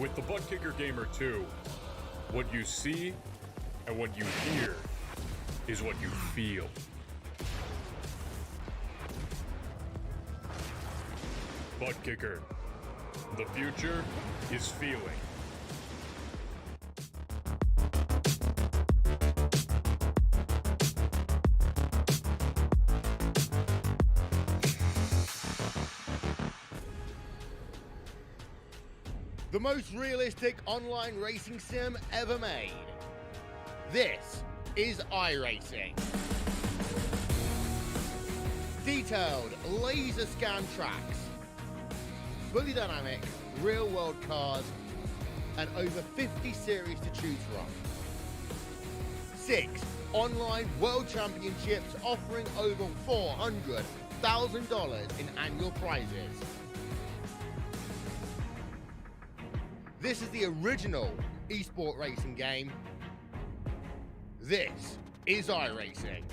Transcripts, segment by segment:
With the Butt Kicker Gamer 2, what you see and what you hear is what you feel. Butt Kicker. The future is feeling. The most realistic online racing sim ever made. This is iRacing. Detailed laser scan tracks, fully dynamic real world cars, and over 50 series to choose from. 6 online world championships offering over $400,000 in annual prizes. This is the original esport racing game. This is iRacing.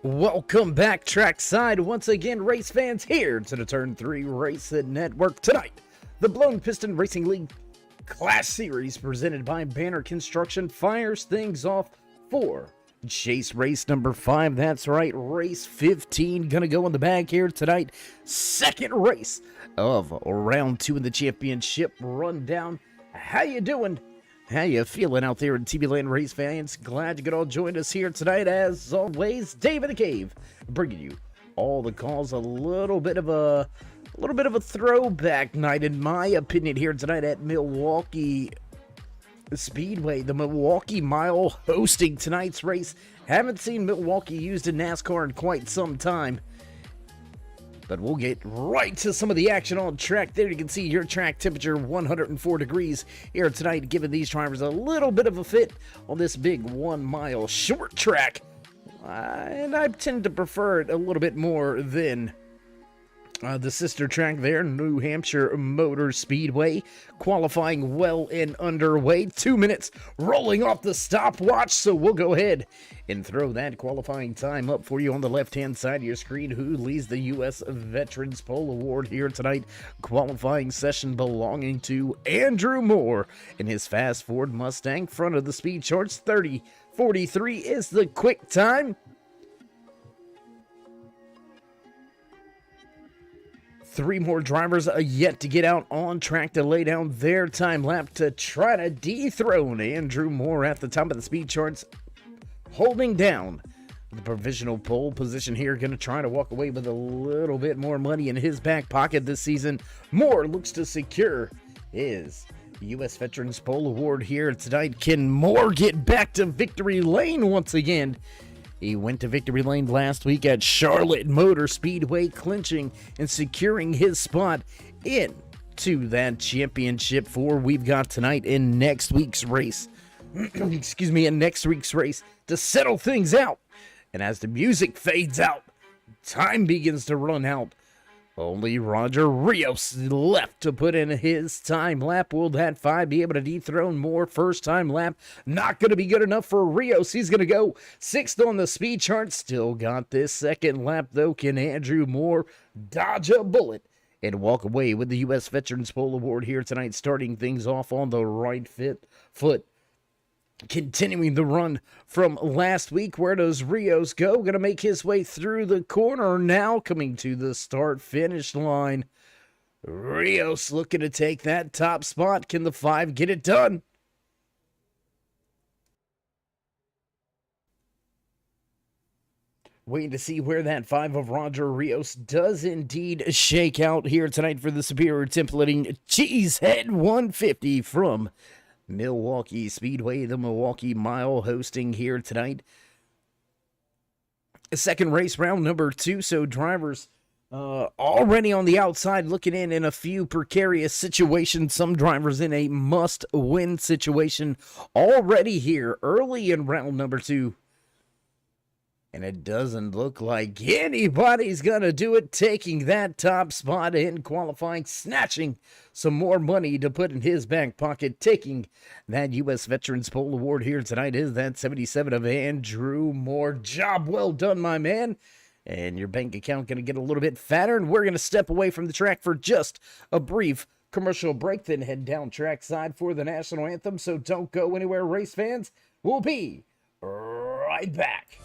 Welcome back trackside once again, race fans, here to the Turn 3 Racing Network. Tonight, the Blown Piston Racing League Class Series presented by Banner Construction fires things off for Chase race number 5. That's right, race 15 gonna go in the bag here tonight. Second race of round 2 in the championship rundown. How you doing? How you feeling out there in TV Land, race fans? Glad you could all join us here tonight. As always, Dave in the Cave, bringing you all the calls. A little bit of a throwback night, in my opinion, here tonight at Milwauke Speedway. The Milwauke Mile hosting tonight's race. Haven't seen Milwauke used in NASCAR in quite some time. But we'll get right to some of the action on track. There you can see your track temperature 104 degrees here tonight, giving these drivers a little bit of a fit on this big 1 mile short track. And I tend to prefer it a little bit more than The sister track there, New Hampshire Motor Speedway, qualifying well and underway. 2 minutes rolling off the stopwatch, so we'll go ahead and throw that qualifying time up for you on the left-hand side of your screen. Who leads the U.S. Veterans Pole Award here tonight? Qualifying session belonging to Andrew Moore in his fast Ford Mustang. Front of the speed charts, 30:43 is the quick time. 3 more drivers yet to get out on track to lay down their time lap to try to dethrone Andrew Moore at the top of the speed charts, holding down the provisional pole position here. Going to try to walk away with a little bit more money in his back pocket this season. Moore looks to secure his U.S. Veterans Pole Award here tonight. Can Moore get back to victory lane once again? He went to victory lane last week at Charlotte Motor Speedway, clinching and securing his spot into that championship we've got tonight in next week's race. Excuse me, in next week's race to settle things out. And as the music fades out, time begins to run out. Only Roger Rios left to put in his time lap. Will that 5 be able to dethrone Moore? First time lap, not going to be good enough for Rios. He's going to go 6th on the speed chart. Still got this second lap, though. Can Andrew Moore dodge a bullet and walk away with the U.S. Veterans Pole Award here tonight, starting things off on the right foot? Continuing the run from last week. Where does Rios go? Going to make his way through the corner now, coming to the start-finish line. Rios looking to take that top spot. Can the 5 get it done? Waiting to see where that 5 of Roger Rios does indeed shake out here tonight for the Superior Templating Cheesehead 150 from Milwauke Speedway, the Milwaukee Mile, hosting here tonight. Second race, round number 2. So drivers already on the outside looking in a few precarious situations. Some drivers in a must-win situation already here early in round number 2. And it doesn't look like anybody's going to do it, taking that top spot in qualifying, snatching some more money to put in his back pocket, taking that U.S. Veterans Pole Award here tonight is that 77 of Andrew Moore. Job well done, my man. And your bank account going to get a little bit fatter, and we're going to step away from the track for just a brief commercial break, then head down trackside for the national anthem. So don't go anywhere, race fans. We'll be right back.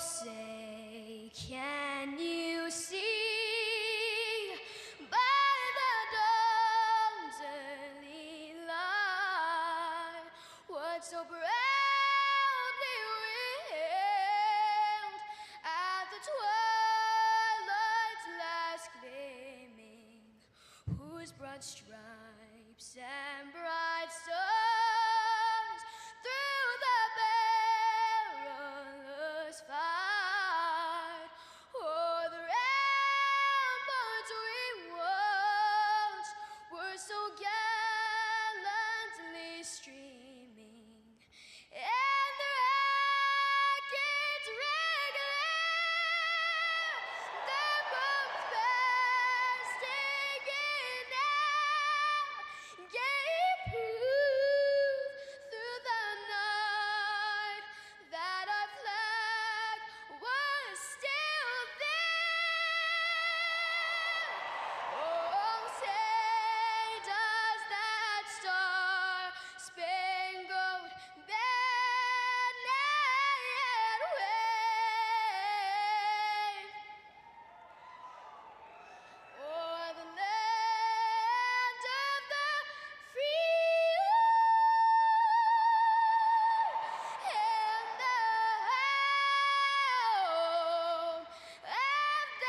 say, can you see by the dawn's early light what so proudly wailed at the twilight's last gleaming, whose broad stripes and bright stars through the perilous fight o'er the ramparts we watched were so gallantly streaming, and the rockets regular the bombs bursting in air gave proof through the night that our flag was still there. Oh, say does that star-spangled banner yet wave o'er the land of the free and the home of the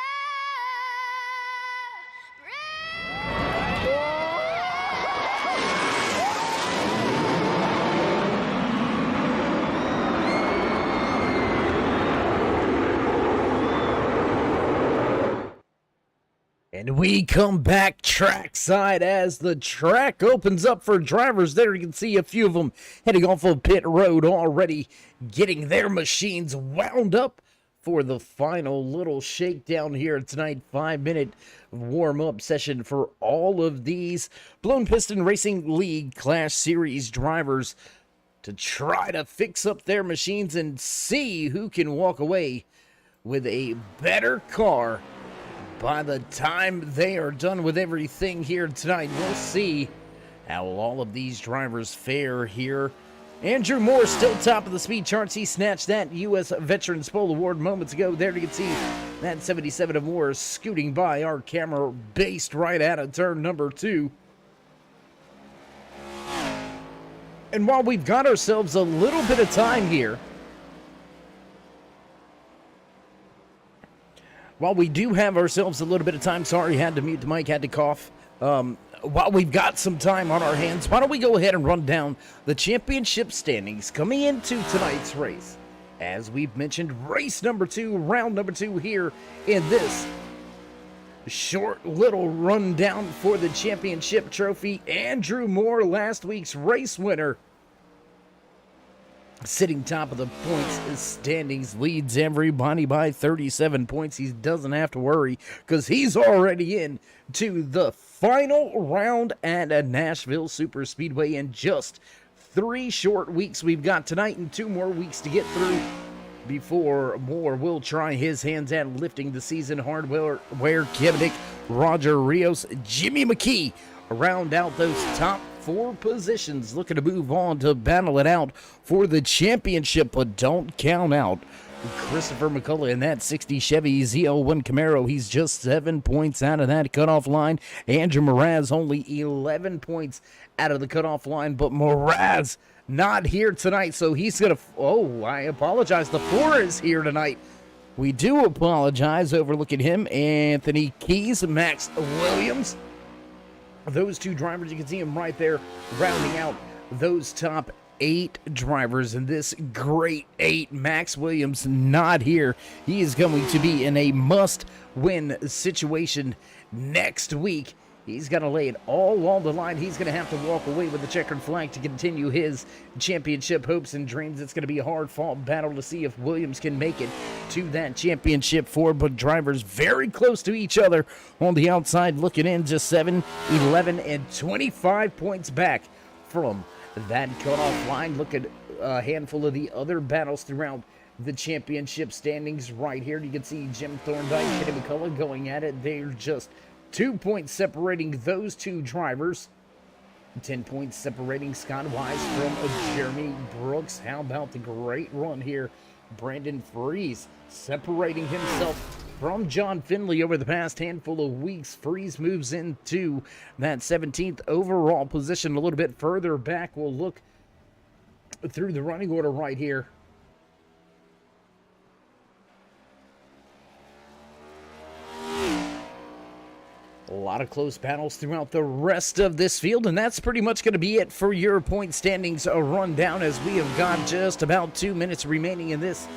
And we come back trackside as the track opens up for drivers. There you can see a few of them heading off of pit road already, getting their machines wound up for the final little shakedown here tonight. 5-minute warm-up session for all of these Blown Piston Racing League Clash Series drivers to try to fix up their machines and see who can walk away with a better car by the time they are done with everything here tonight. We'll see how all of these drivers fare here. Andrew Moore still top of the speed charts. He snatched that U.S. Veterans Pole Award moments ago. There you can see that 77 of Moore scooting by our camera, based right out of turn number 2. And while we've got ourselves a little bit of time here, while we do have ourselves a little bit of time, sorry, had to mute the mic, had to cough. While we've got some time on our hands, why don't we go ahead and run down the championship standings coming into tonight's race. As we've mentioned, race number 2, round number 2 here in this short little rundown for the championship trophy. Andrew Moore, last week's race winner, sitting top of the points standings, leads everybody by 37 points. He doesn't have to worry because he's already in to the final round at a Nashville Super Speedway in just 3 short weeks. We've got tonight and 2 more weeks to get through before Moore will try his hands at lifting the season hardware. Kevinick, Roger Rios, Jimmy McKee round out those top 4 positions, looking to move on to battle it out for the championship, but don't count out Christopher McCullough in that 60 Chevy ZL1 Camaro. He's just 7 points out of that cutoff line. Andrew Mraz only 11 points out of the cutoff line, but Mraz not here tonight, so he's gonna, oh, I apologize, the 4 is here tonight. We do apologize, overlooking him. Anthony Keys, Max Williams, those 2 drivers, you can see them right there rounding out those top 8 drivers in this great 8. Max Williams not here. He is going to be in a must-win situation next week. He's going to lay it all on the line. He's going to have to walk away with the checkered flag to continue his championship hopes and dreams. It's going to be a hard-fought battle to see if Williams can make it to that championship 4, but drivers very close to each other on the outside looking in, just 7, 11, and 25 points back from that cutoff line. Look at a handful of the other battles throughout the championship standings right here. You can see Jim Thorndike, Kenny McCullough going at it. They're just 2 points separating those 2 drivers. 10 points separating Scott Wise from Jeremy Brooks. How about the great run here Brandon Freese separating himself from John Finley over the past handful of weeks. Freese moves into that 17th overall position. A little bit further back, we'll look through the running order right here. A lot of close battles throughout the rest of this field, and that's pretty much going to be it for your point standings rundown, as we have got just about 2 minutes remaining in this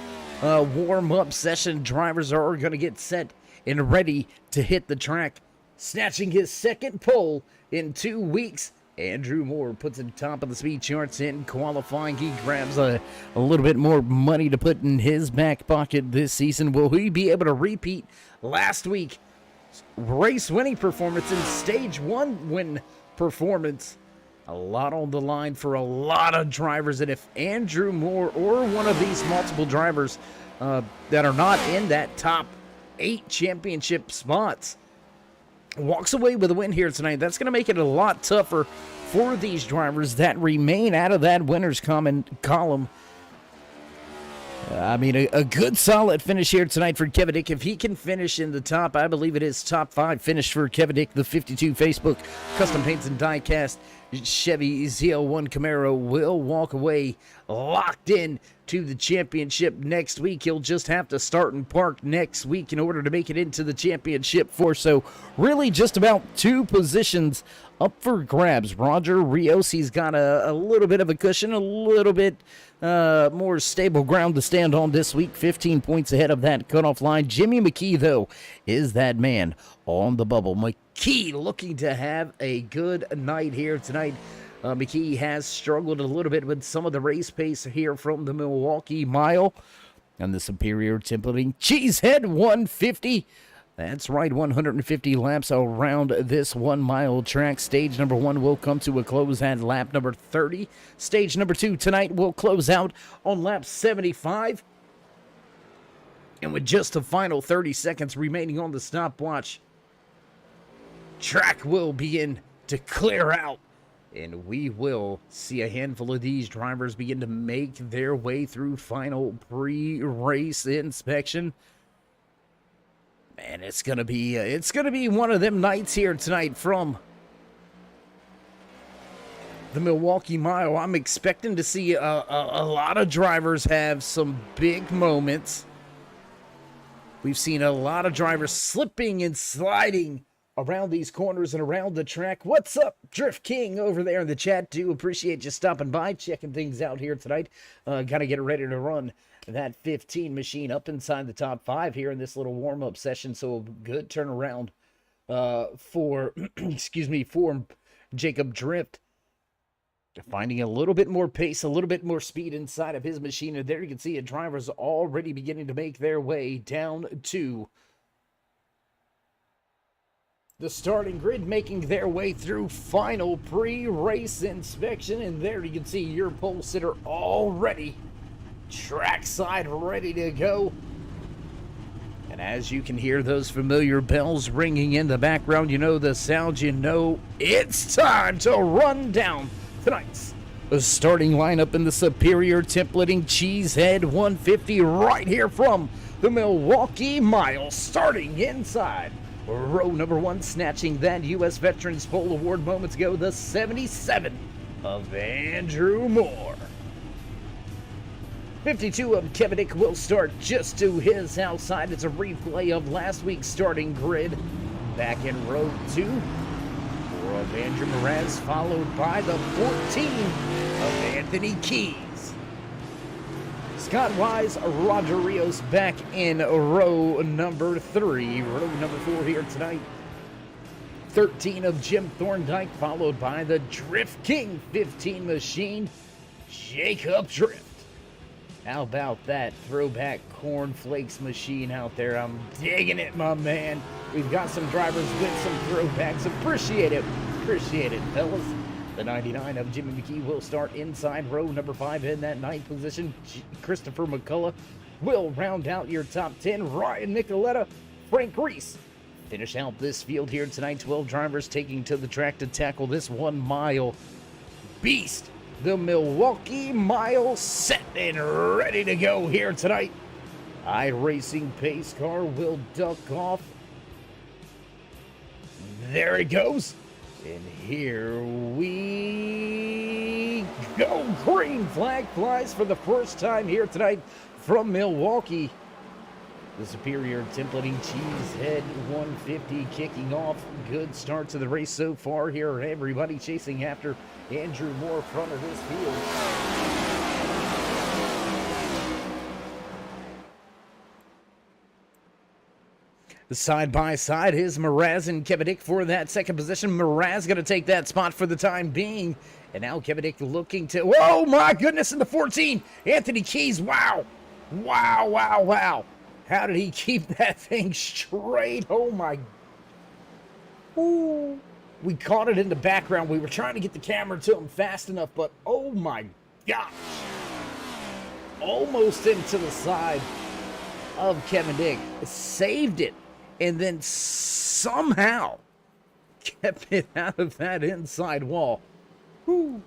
warm-up session. Drivers are going to get set and ready to hit the track. Snatching his second pole in 2 weeks, Andrew Moore puts it top of the speed charts in qualifying. He grabs a little bit more money to put in his back pocket this season. Will he be able to repeat last week race winning performance in stage 1 win performance? A lot on the line for a lot of drivers, and if Andrew Moore or one of these multiple drivers that are not in that top 8 championship spots walks away with a win here tonight, that's going to make it a lot tougher for these drivers that remain out of that winner's column. I mean, a good solid finish here tonight for Kevin Dick. If he can finish in the top, I believe it is top 5 finish for Kevin Dick, the 52 Facebook Custom Paints and Diecast Chevy ZL1 Camaro will walk away locked in to the championship next week. He'll just have to start and park next week in order to make it into the championship four. So really just about 2 positions up for grabs. Roger Rios, he's got a little bit of a cushion, a little bit more stable ground to stand on this week. 15 points ahead of that cutoff line. Jimmy McKee, though, is that man on the bubble. McKee looking to have a good night here tonight. McKee has struggled a little bit with some of the race pace here from the Milwauke Mile and the Superior Templating Cheesehead 150. That's right, 150 laps around this 1 mile track. Stage number 1 will come to a close at lap number 30. Stage number 2 tonight will close out on lap 75. And with just the final 30 seconds remaining on the stopwatch, track will begin to clear out. And we will see a handful of these drivers begin to make their way through final pre-race inspection. Man, it's gonna be one of them nights here tonight from the Milwauke Mile. I'm expecting to see a lot of drivers have some big moments. We've seen a lot of drivers slipping and sliding around these corners and around the track. What's up, Drift King over there in the chat? Do appreciate you stopping by, checking things out here tonight. Gotta get ready to run that 15 machine up inside the top 5 here in this little warm-up session. So a good turnaround for for Jacob Drift, finding a little bit more pace, a little bit more speed inside of his machine. And there you can see it, drivers already beginning to make their way down to the starting grid, making their way through final pre-race inspection. And there you can see your pole sitter already trackside, ready to go. And as you can hear those familiar bells ringing in the background, you know the sound, you know it's time to run down tonight's starting lineup in the Superior Templating Cheesehead 150 right here from the Milwauke Mile. Starting inside row number 1, snatching that U.S. Veterans Pole Award moments ago, the 77 of Andrew Moore. 52 of Kevin Dick will start just to his outside. It's a replay of last week's starting grid. Back in row 2 of Andrew Mraz, followed by the 14 of Anthony Keys. Scott Wise, Roger Rios back in row number 3. Row number 4 here tonight. 13 of Jim Thorndike, followed by the Drift King 15 machine, Jacob Drift. How about that throwback cornflakes machine out there? I'm digging it, my man. We've got some drivers with some throwbacks. Appreciate it, fellas. The 99 of Jimmy McKee will start inside row number 5 in that 9th position. Christopher McCullough will round out your top 10. Ryan Nicoletta, Frank Reese finish out this field here tonight. 12 drivers taking to the track to tackle this 1 mile beast The Milwaukee Mile set and ready to go here tonight. iRacing pace car will duck off. There it goes. And here we go. Green flag flies for the first time here tonight from Milwaukee. The Superior Templating Cheesehead 150 kicking off. Good start to the race so far here. Everybody chasing after Andrew Moore front of this field. Side by side is Mraz and Kevidik for that second position. Mraz going to take that spot for the time being. And now Kevidik looking to... Oh my goodness, in the 14. Anthony Keys, wow. Wow, wow, wow. How did he keep that thing straight? Oh my... Ooh. We caught it in the background. We were trying to get the camera to him fast enough, but oh my gosh. Almost into the side of Kevidik. Saved it. And then somehow kept it out of that inside wall. Whew.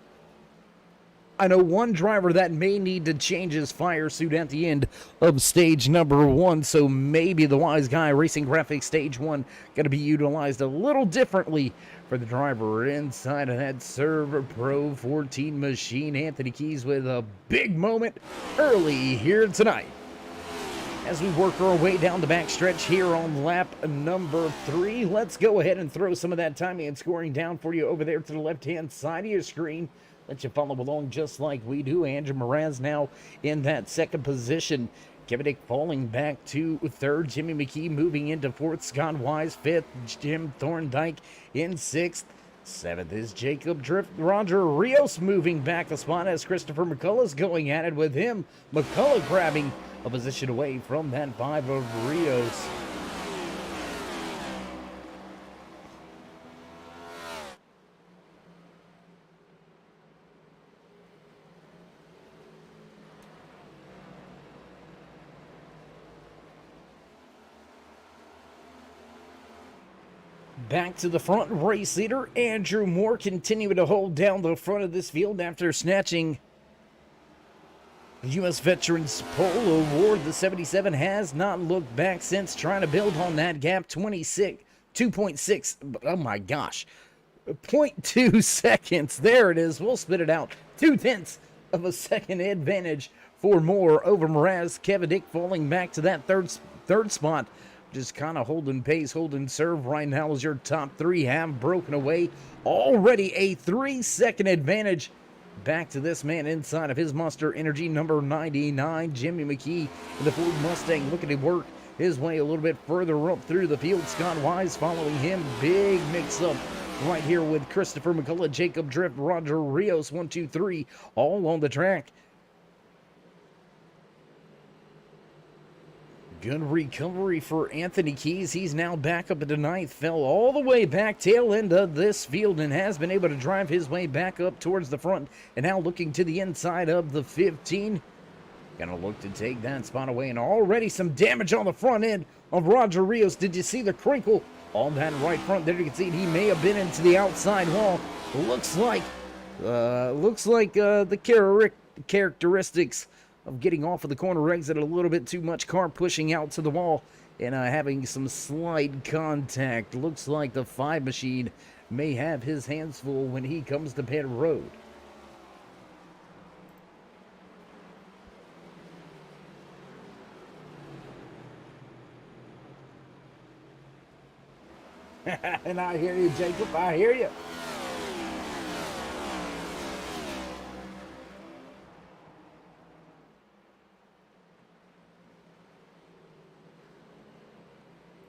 I know one driver that may need to change his fire suit at the end of stage number 1, so maybe the Wise Guy Racing Graphics stage 1 going to be utilized a little differently for the driver inside of that Serve Pro 14 machine. Anthony Keys with a big moment early here tonight. As we work our way down the backstretch here on lap number 3, let's go ahead and throw some of that timing and scoring down for you over there to the left-hand side of your screen. Let you follow along just like we do. Andrew Mraz now in that second position. Kevidik falling back to third. Jimmy McKee moving into fourth. Scott Wise fifth. Jim Thorndike in sixth. Seventh is Jacob Drift. Roger Rios moving back a spot as Christopher McCullough's going at it with him. McCullough grabbing a position away from that 5 of Rios. Back to the front, race leader Andrew Moore continuing to hold down the front of this field after snatching the U.S. Veterans Pole Award. The 77 has not looked back since, trying to build on that gap. 2.6, oh my gosh, 0.2 seconds. There it is. We'll spit it out. 0.2 of a second advantage for Moore over Mraz. Kevidik falling back to that third spot. Just kind of holding pace, holding serve right now as your top 3 have broken away. Already a 3-second advantage back to this man inside of his Monster Energy number 99. Jimmy McKee in the Ford Mustang looking to work his way a little bit further up through the field. Scott Wise following him. Big mix-up right here with Christopher McCullough, Jacob Drift, Roger Rios, 1, 2, 3, all on the track. Good recovery for Anthony Keys. He's now back up at the 9th. Fell all the way back tail end of this field and has been able to drive his way back up towards the front. And now looking to the inside of the 15. Gonna look to take that spot away. And already some damage on the front end of Roger Rios. Did you see the crinkle on that right front there? You can see he may have been into the outside wall. Looks like the characteristics of getting off of the corner exit a little bit too much. Car pushing out to the wall and having some slight contact. Looks like the 5 machine may have his hands full when he comes to pit road. And I hear you, Jacob. I hear you.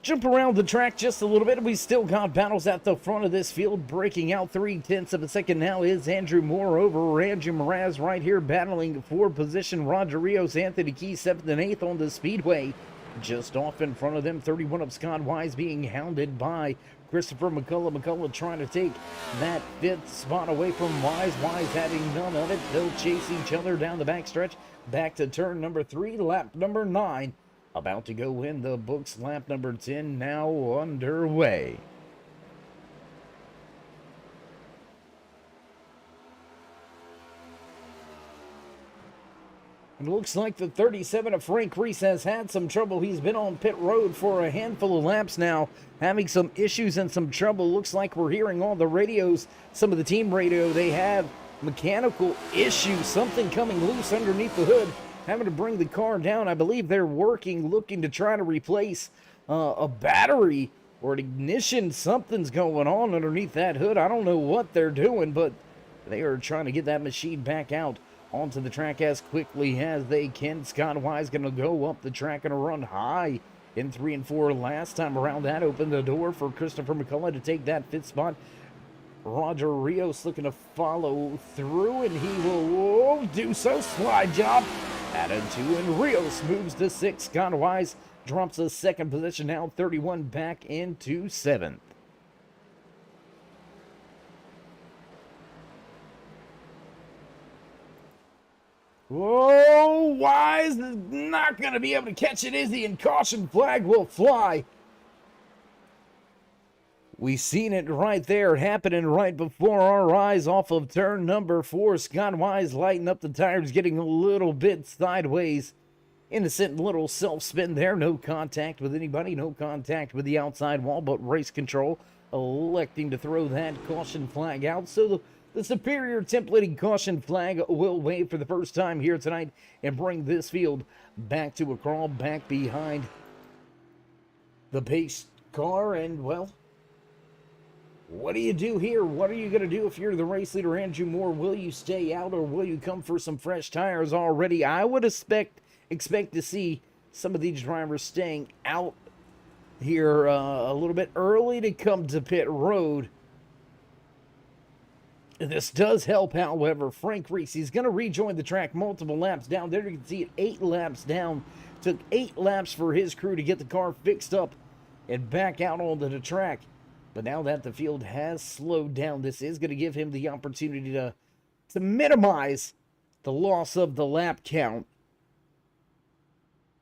Jump around the track just a little bit. We still got battles at the front of this field. Breaking out 0.3 of a second now is Andrew Moore over Andrew Mraz right here battling for position. Roger Rios, Anthony Keys 7th and 8th on the speedway. Just off in front of them, 31 of Scott Wise being hounded by Christopher McCullough. McCullough trying to take that 5th spot away from Wise. Wise having none of it. They'll chase each other down the backstretch. Back to turn number 3, lap number 9. About to go in the books. Lap number 10 now underway. It looks like the 37 of Frank Reese has had some trouble. He's been on pit road for a handful of laps now, having some issues and some trouble. Looks like we're hearing on the radios, some of the team radio, they have mechanical issues, something coming loose underneath the hood, having to bring the car down. I believe they're working, looking to try to replace a battery or an ignition. Something's going on underneath that hood. I don't know what they're doing, but they are trying to get that machine back out onto the track as quickly as they can. Scott Wise going to go up the track and run high in 3 and 4 last time around. That opened the door for Christopher McCullough to take that 5th spot. Roger Rios looking to follow through, and he will do so. Slide job added to, and Rios moves to 6th. Scott Wise drops the 2nd position, now 31 back into 7th. Whoa, Wise is not going to be able to catch it, is he? And caution flag will fly. We seen it right there happening right before our eyes off of turn number 4. Scott Wise lighting up the tires, getting a little bit sideways. Innocent little self-spin there. No contact with anybody, no contact with the outside wall, but race control electing to throw that caution flag out. So the superior templated caution flag will wave for the first time here tonight and bring this field back to a crawl, back behind the pace car. And, well, what do you do here? What are you going to do if you're the race leader, Andrew Moore? Will you stay out or will you come for some fresh tires already? I would expect to see some of these drivers staying out here a little bit early to come to pit road. This does help, however. Frank Reese, he's going to rejoin the track multiple laps down. There you can see it, 8 laps down. Took 8 laps for his crew to get the car fixed up and back out onto the track. But now that the field has slowed down, this is going to give him the opportunity to minimize the loss of the lap count.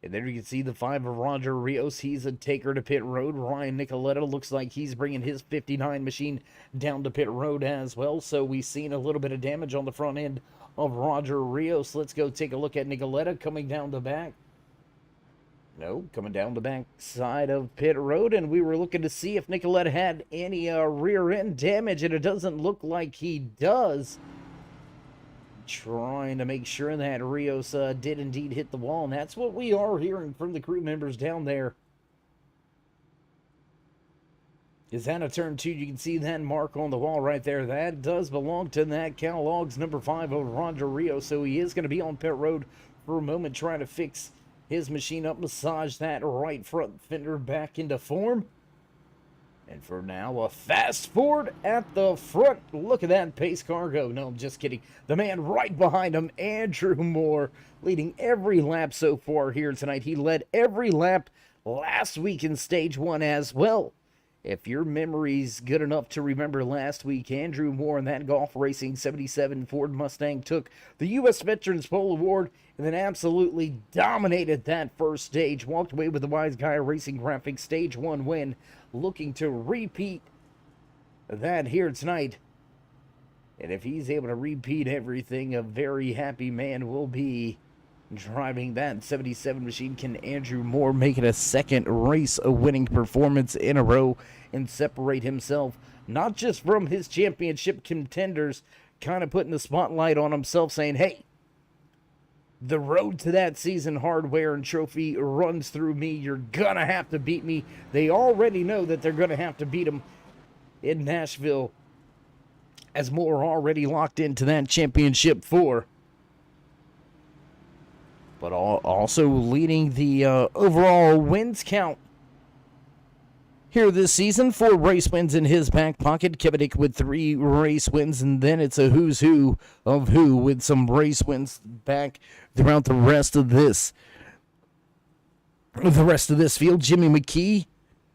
And there you can see the 5 of Roger Rios. He's a taker to pit road. Ryan Nicoletta looks like he's bringing his 59 machine down to pit road as well. So we've seen a little bit of damage on the front end of Roger Rios. Let's go take a look at Nicoletta coming down the back. No, coming down the back side of pit road. And we were looking to see if Nicoletta had any rear end damage. And it doesn't look like he does. Trying to make sure that Rios did indeed hit the wall, and that's what we are hearing from the crew members down there. Is that a turn 2? You can see that mark on the wall right there. That does belong to that Cal Logs number 5 of Roger Rios, so he is going to be on pit road for a moment trying to fix his machine up, massage that right front fender back into form. And for now, a fast forward at the front. Look at that pace car go. No, I'm just kidding. The man right behind him, Andrew Moore, leading every lap so far here tonight. He led every lap last week in stage 1 as well. If your memory's good enough to remember last week, Andrew Moore in that Golf Racing 77 Ford Mustang took the U.S. Veterans Pole Award and then absolutely dominated that first stage. Walked away with the Wise Guy Racing Graphics Stage 1 win, looking to repeat that here tonight. And if he's able to repeat everything, a very happy man will be driving that 77 machine. Can Andrew Moore make it a second race, a winning performance in a row, and separate himself not just from his championship contenders, kind of putting the spotlight on himself, saying, hey, the road to that season hardware and trophy runs through me. You're gonna have to beat me. They already know that they're gonna have to beat him in Nashville, as Moore already locked into that championship 4. But also leading the overall wins count here this season. 4 race wins in his back pocket. Kevin with 3 race wins, and then it's a who's who of who with some race wins back throughout the rest of this field. Jimmy McKee,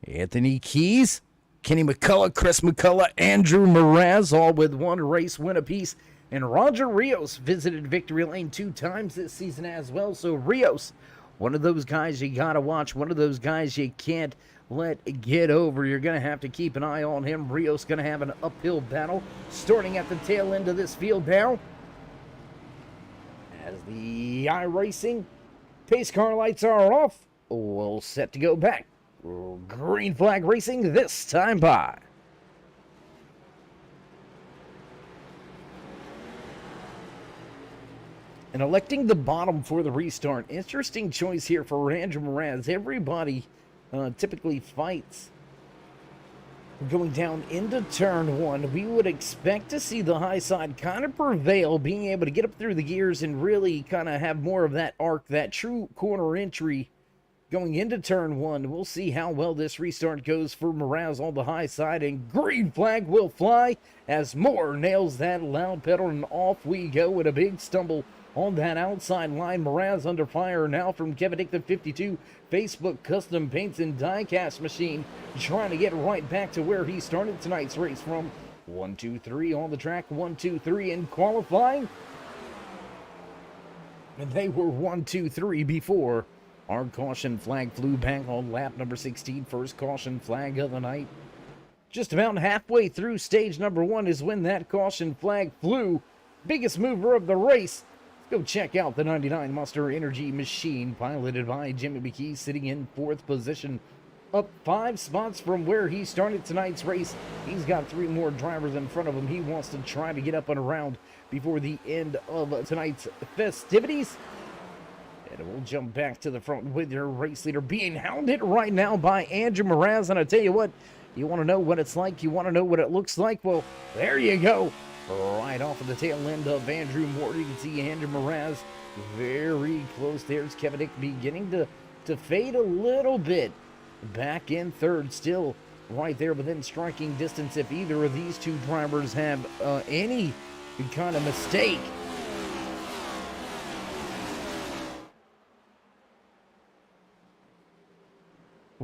Anthony Keys, Kenny McCullough, Chris McCullough, Andrew Mraz, all with 1 race win apiece. And Roger Rios visited victory lane 2 times this season as well. So Rios, one of those guys you got to watch, one of those guys you can't let get over. You're going to have to keep an eye on him. Rios going to have an uphill battle starting at the tail end of this field now, as The iRacing pace car lights are off. We'll set to go back. Green flag racing this time by. And electing the bottom for the restart. Interesting choice here for Andrew Moraz. Everybody typically fights going down into turn one. We would expect to see the high side kind of prevail, being able to get up through the gears and really kind of have more of that arc, that true corner entry going into turn one. We'll see how well this restart goes for Moraz on the high side, and green flag will fly as Moore nails that loud pedal, and off we go with a big stumble on that outside line. Moraz under fire now from Kevin Dick, the 52 Facebook Custom Paints and Diecast Machine, trying to get right back to where he started tonight's race from. 1, 2, 3 on the track, 1, 2, 3 in qualifying. And they were 1, 2, 3 before our caution flag flew back on lap number 16, first caution flag of the night. Just about halfway through stage number 1 is when that caution flag flew. Biggest mover of the race. Go check out the 99 Monster Energy machine, piloted by Jimmy McKee, sitting in 4th position, up 5 spots from where he started tonight's race. He's got 3 more drivers in front of him. He wants to try to get up and around before the end of tonight's festivities. And we'll jump back to the front with your race leader being hounded right now by Andrew Moraz. And I tell you what, you want to know what it's like, you want to know what it looks like, well, there you go. Right off of the tail end of Andrew Moore, you can see Andrew Moraz very close. There's Kevin Dick beginning to fade a little bit. Back in 3rd, still right there within striking distance if either of these two drivers have any kind of mistake.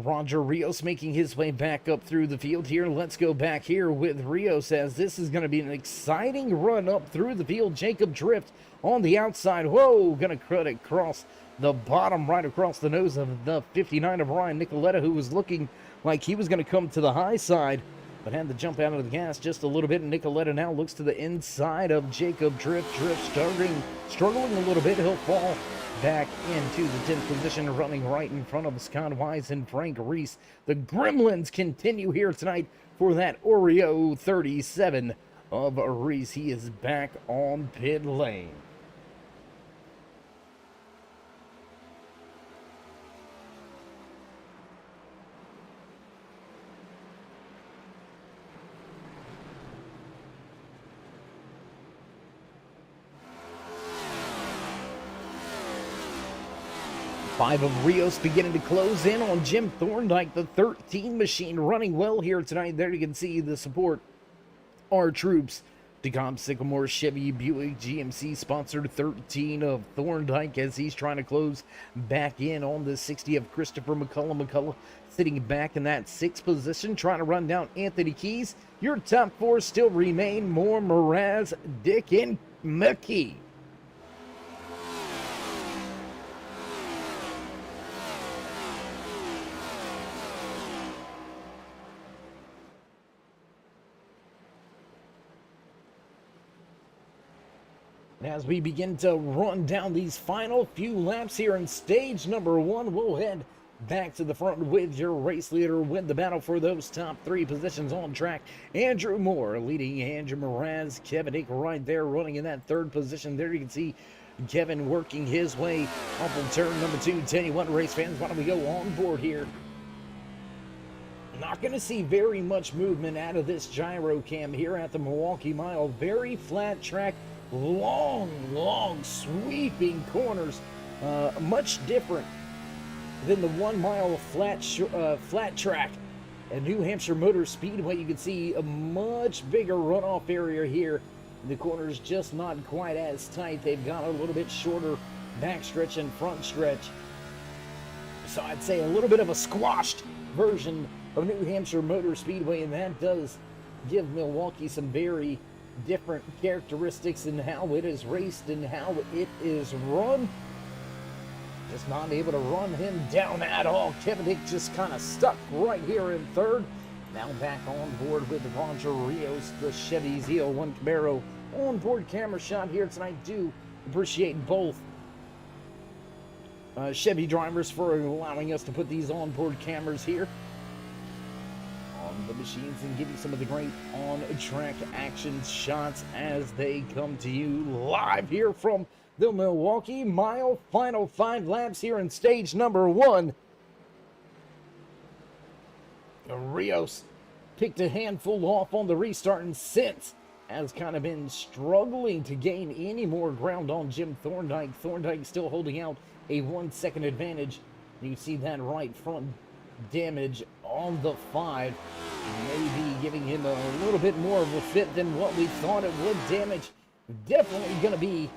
Roger Rios making his way back up through the field here. Let's go back here with Rios, as this is going to be an exciting run up through the field. Jacob Drift on the outside. Whoa, going to cut across the bottom, right across the nose of the 59 of Ryan Nicoletta, who was looking like he was going to come to the high side, but had to jump out of the gas just a little bit. And Nicoletta now looks to the inside of Jacob Drift. Drift struggling a little bit. He'll fall back into the 10th position, running right in front of Scott Wise and Frank Reese. The Gremlins continue here tonight for that Oreo 37 of Reese. He is back on pit lane. Five of Rios beginning to close in on Jim Thorndike, the 13 machine, running well here tonight. There you can see the support. Our troops, DeComp, Sycamore, Chevy, Buick, GMC, sponsored 13 of Thorndike as he's trying to close back in on the 60 of Christopher McCullough. McCullough sitting back in that 6th position, trying to run down Anthony Keys. Your top 4 still remain Moore, Moraz, Dick, and McKee. As we begin to run down these final few laps here in stage number 1, we'll head back to the front with your race leader, with the battle for those top 3 positions on track. Andrew Moore leading Andrew Moraz. Kevin Dick right there running in that 3rd position. There you can see Kevin working his way off of turn number 2. Tell you what, race fans, why don't we go on board here? Not going to see very much movement out of this gyro cam here at the Milwauke Mile. Very flat track. Long sweeping corners, much different than the 1 mile flat track at New Hampshire Motor Speedway. You can see a much bigger runoff area here. The corners just not quite as tight. They've got a little bit shorter backstretch and front stretch. So I'd say a little bit of a squashed version of New Hampshire Motor Speedway, and that does give Milwauke some very different characteristics in how it is raced and how it is run. Just not able to run him down at all. Kevin Dick just kind of stuck right here in 3rd. Now back on board with Roger Rios, the Chevy ZL1 Camaro on board camera shot here tonight. Do appreciate both Chevy drivers for allowing us to put these onboard cameras here on the machines and give you some of the great on-track action shots as they come to you live here from the Milwauke Mile. Final 5 laps here in stage number 1. Rios picked a handful off on the restart and since has kind of been struggling to gain any more ground on Jim Thorndike. Thorndike still holding out a 1 second advantage. You see that right front damage on the 5. Maybe giving him a little bit more of a fit than what we thought it would. Damage definitely going to be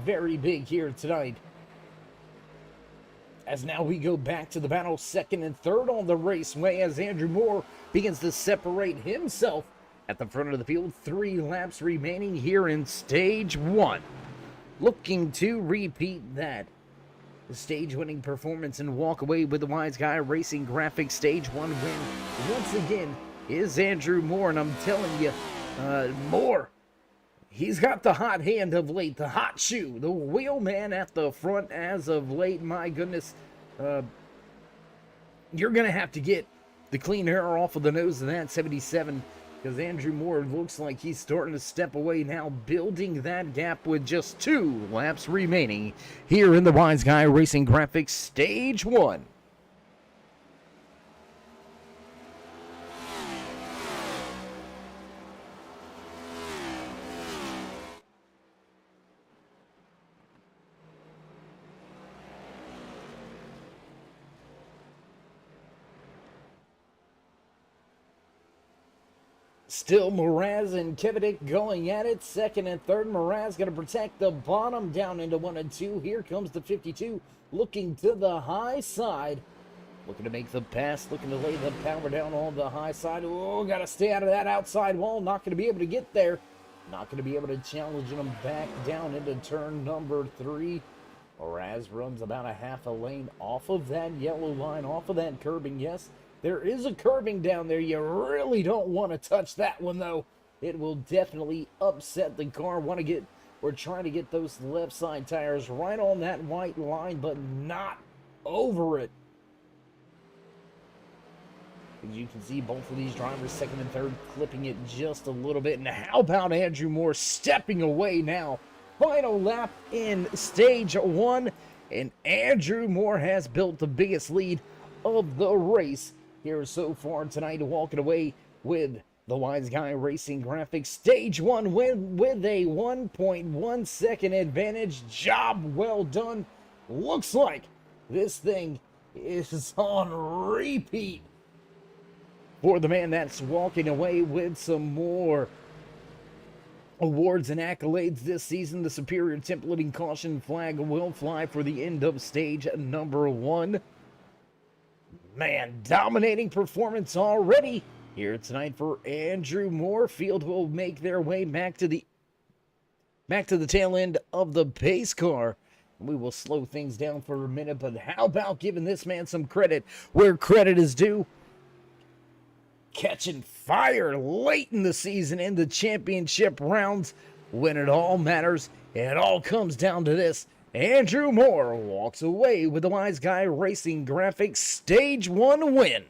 very big here tonight. As now we go back to the battle, second and third on the raceway as Andrew Moore begins to separate himself at the front of the field. 3 laps remaining here in stage 1. Looking to repeat that stage-winning performance and walk away with the Wise Guy Racing Graphics Stage 1 win once again is Andrew Moore. And I'm telling you, Moore, he's got the hot hand of late, the hot shoe, the wheelman at the front as of late. My goodness, you're going to have to get the clean hair off of the nose of that 77 because Andrew Moore looks like he's starting to step away now, building that gap with just 2 laps remaining here in the Wise Guy Racing Graphics Stage 1. Still Mraz and Kevidic going at it. Second and third. Mraz going to protect the bottom down into 1 and 2. Here comes the 52 looking to the high side. Looking to make the pass. Looking to lay the power down on the high side. Oh, got to stay out of that outside wall. Not going to be able to get there. Not going to be able to challenge them back down into turn number 3. Mraz runs about a half a lane off of that yellow line. Off of that curbing. Yes. There is a curbing down there. You really don't want to touch that one, though. It will definitely upset the car. We're trying to get those left side tires right on that white line, but not over it. As you can see, both of these drivers, second and third, clipping it just a little bit. And how about Andrew Moore stepping away now? Final lap in stage 1, and Andrew Moore has built the biggest lead of the race here so far tonight, walking away with the Wise Guy Racing Graphics Stage 1 win with a 1.1 second advantage. Job well done. Looks like this thing is on repeat for the man that's walking away with some more awards and accolades this season. The Superior Templating Caution flag will fly for the end of stage number 1. Man, dominating performance already here tonight for Andrew Moore. Field will make their way back to the tail end of the pace car. We will slow things down for a minute, but how about giving this man some credit where credit is due? Catching fire late in the season in the championship rounds when it all matters. It all comes down to this. Andrew Moore walks away with the Wise Guy Racing Graphics Stage 1 win.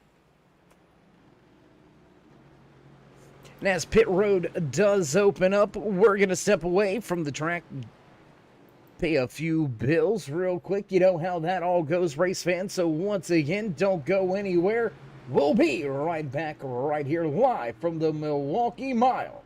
And as pit road does open up, we're going to step away from the track, pay a few bills real quick. You know how that all goes, race fans. So once again, don't go anywhere. We'll be right back right here live from the Milwauke Mile.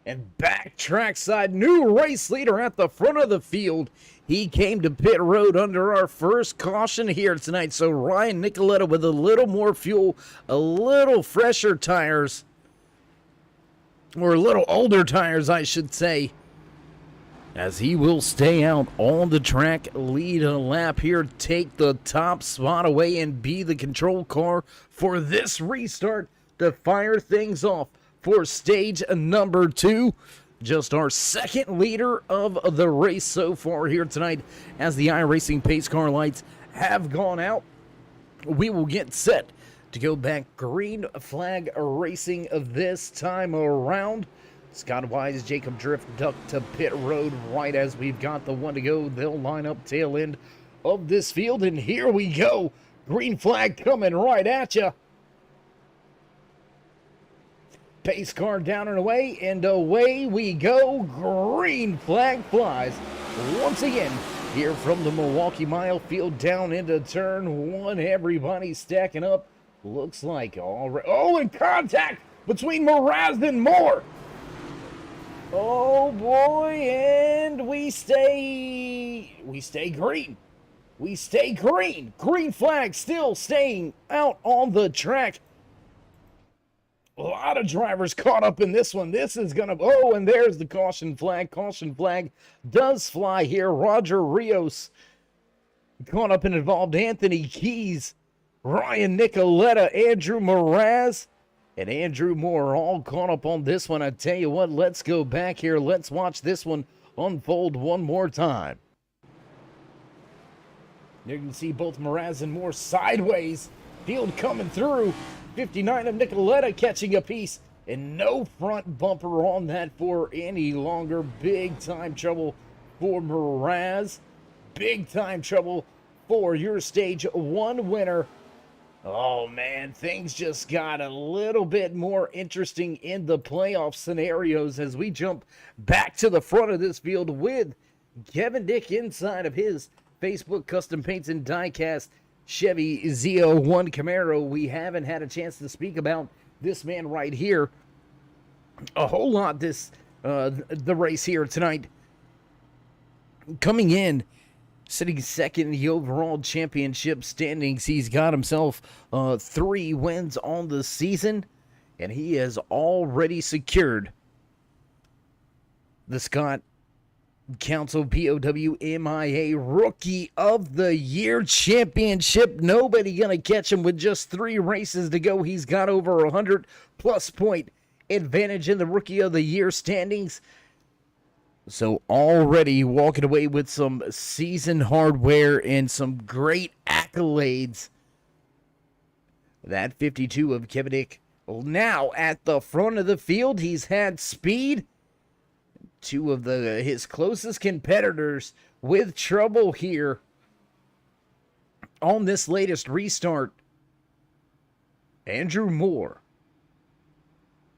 And back trackside, new race leader at the front of the field. He came to pit road under our first caution here tonight. So Ryan Nicoletta with a little more fuel, a little fresher tires, or a little older tires, I should say, as he will stay out on the track, lead a lap here, take the top spot away, and be the control car for this restart to fire things off for stage number 2. Just our second leader of the race so far here tonight, as the iRacing pace car lights have gone out. We will get set to go back green flag racing this time around. Scott Wise, Jacob Drift duck to pit road right as we've got the one to go. They'll line up tail end of this field, and here we go. Green flag coming right at you. Pace car down and away we go. Green flag flies once again here from the Milwauke Mile field down into turn 1. Everybody stacking up. Looks like all right. Oh, and contact between Mraz and Moore. Oh boy, and we stay green. We stay green. Green flag still staying out on the track. A lot of drivers caught up in this one. This is going to... Oh, and there's the caution flag. Caution flag does fly here. Roger Rios caught up and involved. Anthony Keys, Ryan Nicoletta, Andrew Mraz, and Andrew Moore all caught up on this one. I tell you what, let's go back here. Let's watch this one unfold one more time. You can see both Mraz and Moore sideways. Field coming through. 59 of Nicoletta catching a piece, and no front bumper on that for any longer. Big time trouble for Mraz. Big time trouble for your stage 1 winner. Oh man, things just got a little bit more interesting in the playoff scenarios as we jump back to the front of this field with Kevin Dick inside of his Facebook Custom Paints and Diecast Chevy Z01 Camaro. We haven't had a chance to speak about this man right here a whole lot this the race here tonight. Coming in, sitting second in the overall championship standings. He's got himself 3 wins on the season, and he has already secured the Scott Council POWMIA Rookie of the Year Championship. Nobody gonna catch him with just 3 races to go. He's got over 100+ point advantage in the Rookie of the Year standings. So already walking away with some season hardware and some great accolades. That 52 of Kevin Dick now at the front of the field. He's had speed. 2 of his closest competitors with trouble here on this latest restart. Andrew Moore,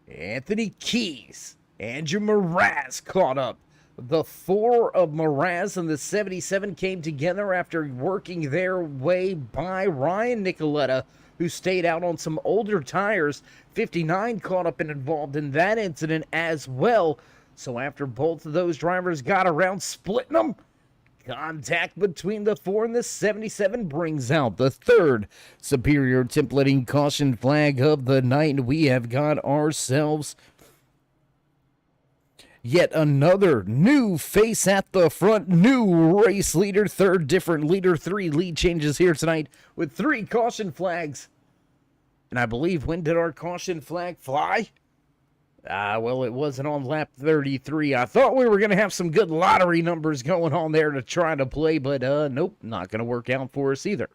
Anthony Keys, Andrew Mraz caught up. The 4 of Mraz and the 77 came together after working their way by Ryan Nicoletta, who stayed out on some older tires. 59 caught up and involved in that incident as well. So after both of those drivers got around splitting them, contact between the 4 and the 77 brings out the 3rd superior templating caution flag of the night. We have got ourselves yet another new face at the front, new race leader, 3rd different leader, 3 lead changes here tonight with 3 caution flags. And I believe, when did our caution flag fly? Well, it wasn't on lap 33. I thought we were going to have some good lottery numbers going on there to try to play, but nope, not going to work out for us either.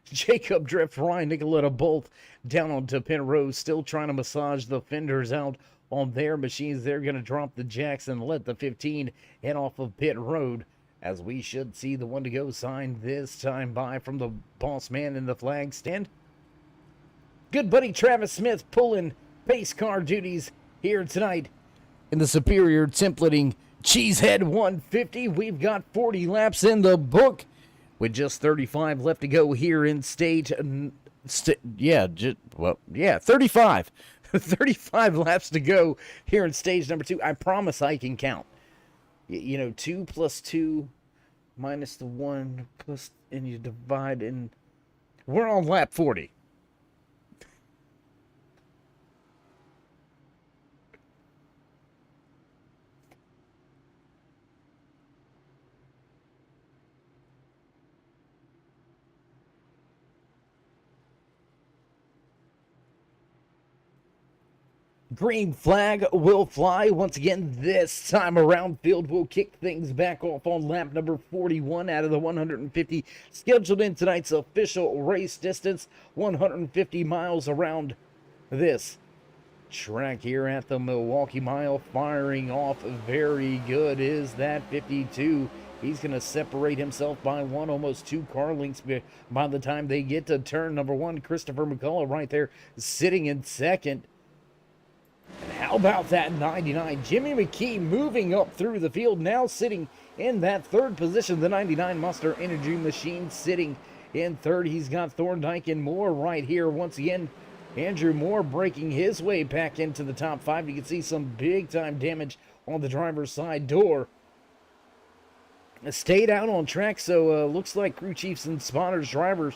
Jacob Drift, Ryan Nicoletta both down onto pit row, still trying to massage the fenders out on their machines. They're going to drop the jacks and let the 15 head off of pit road, as we should see the one to go sign this time by from the boss man in the flag stand. Good buddy Travis Smith pulling pace car duties here tonight in the superior templating Cheesehead 150. We've got 40 laps in the book with just 35 left to go here in stage. 35. 35 laps to go here in stage number 2. I promise I can count. 2 plus 2 minus the 1 plus, and you divide, and we're on lap 40. Green flag will fly once again. This time around, field will kick things back off on lap number 41 out of the 150 scheduled in tonight's official race distance. 150 miles around this track here at the Milwauke Mile. Firing off very good is that 52. He's going to separate himself by one, almost 2 car lengths by the time they get to turn number 1. Christopher McCullough right there sitting in second. And how about that 99? Jimmy McKee moving up through the field, now sitting in that 3rd position. The 99 Monster Energy Machine sitting in 3rd. He's got Thorndike and Moore right here. Once again, Andrew Moore breaking his way back into the top 5. You can see some big-time damage on the driver's side door. Stayed out on track, so looks like crew chiefs and spotters drivers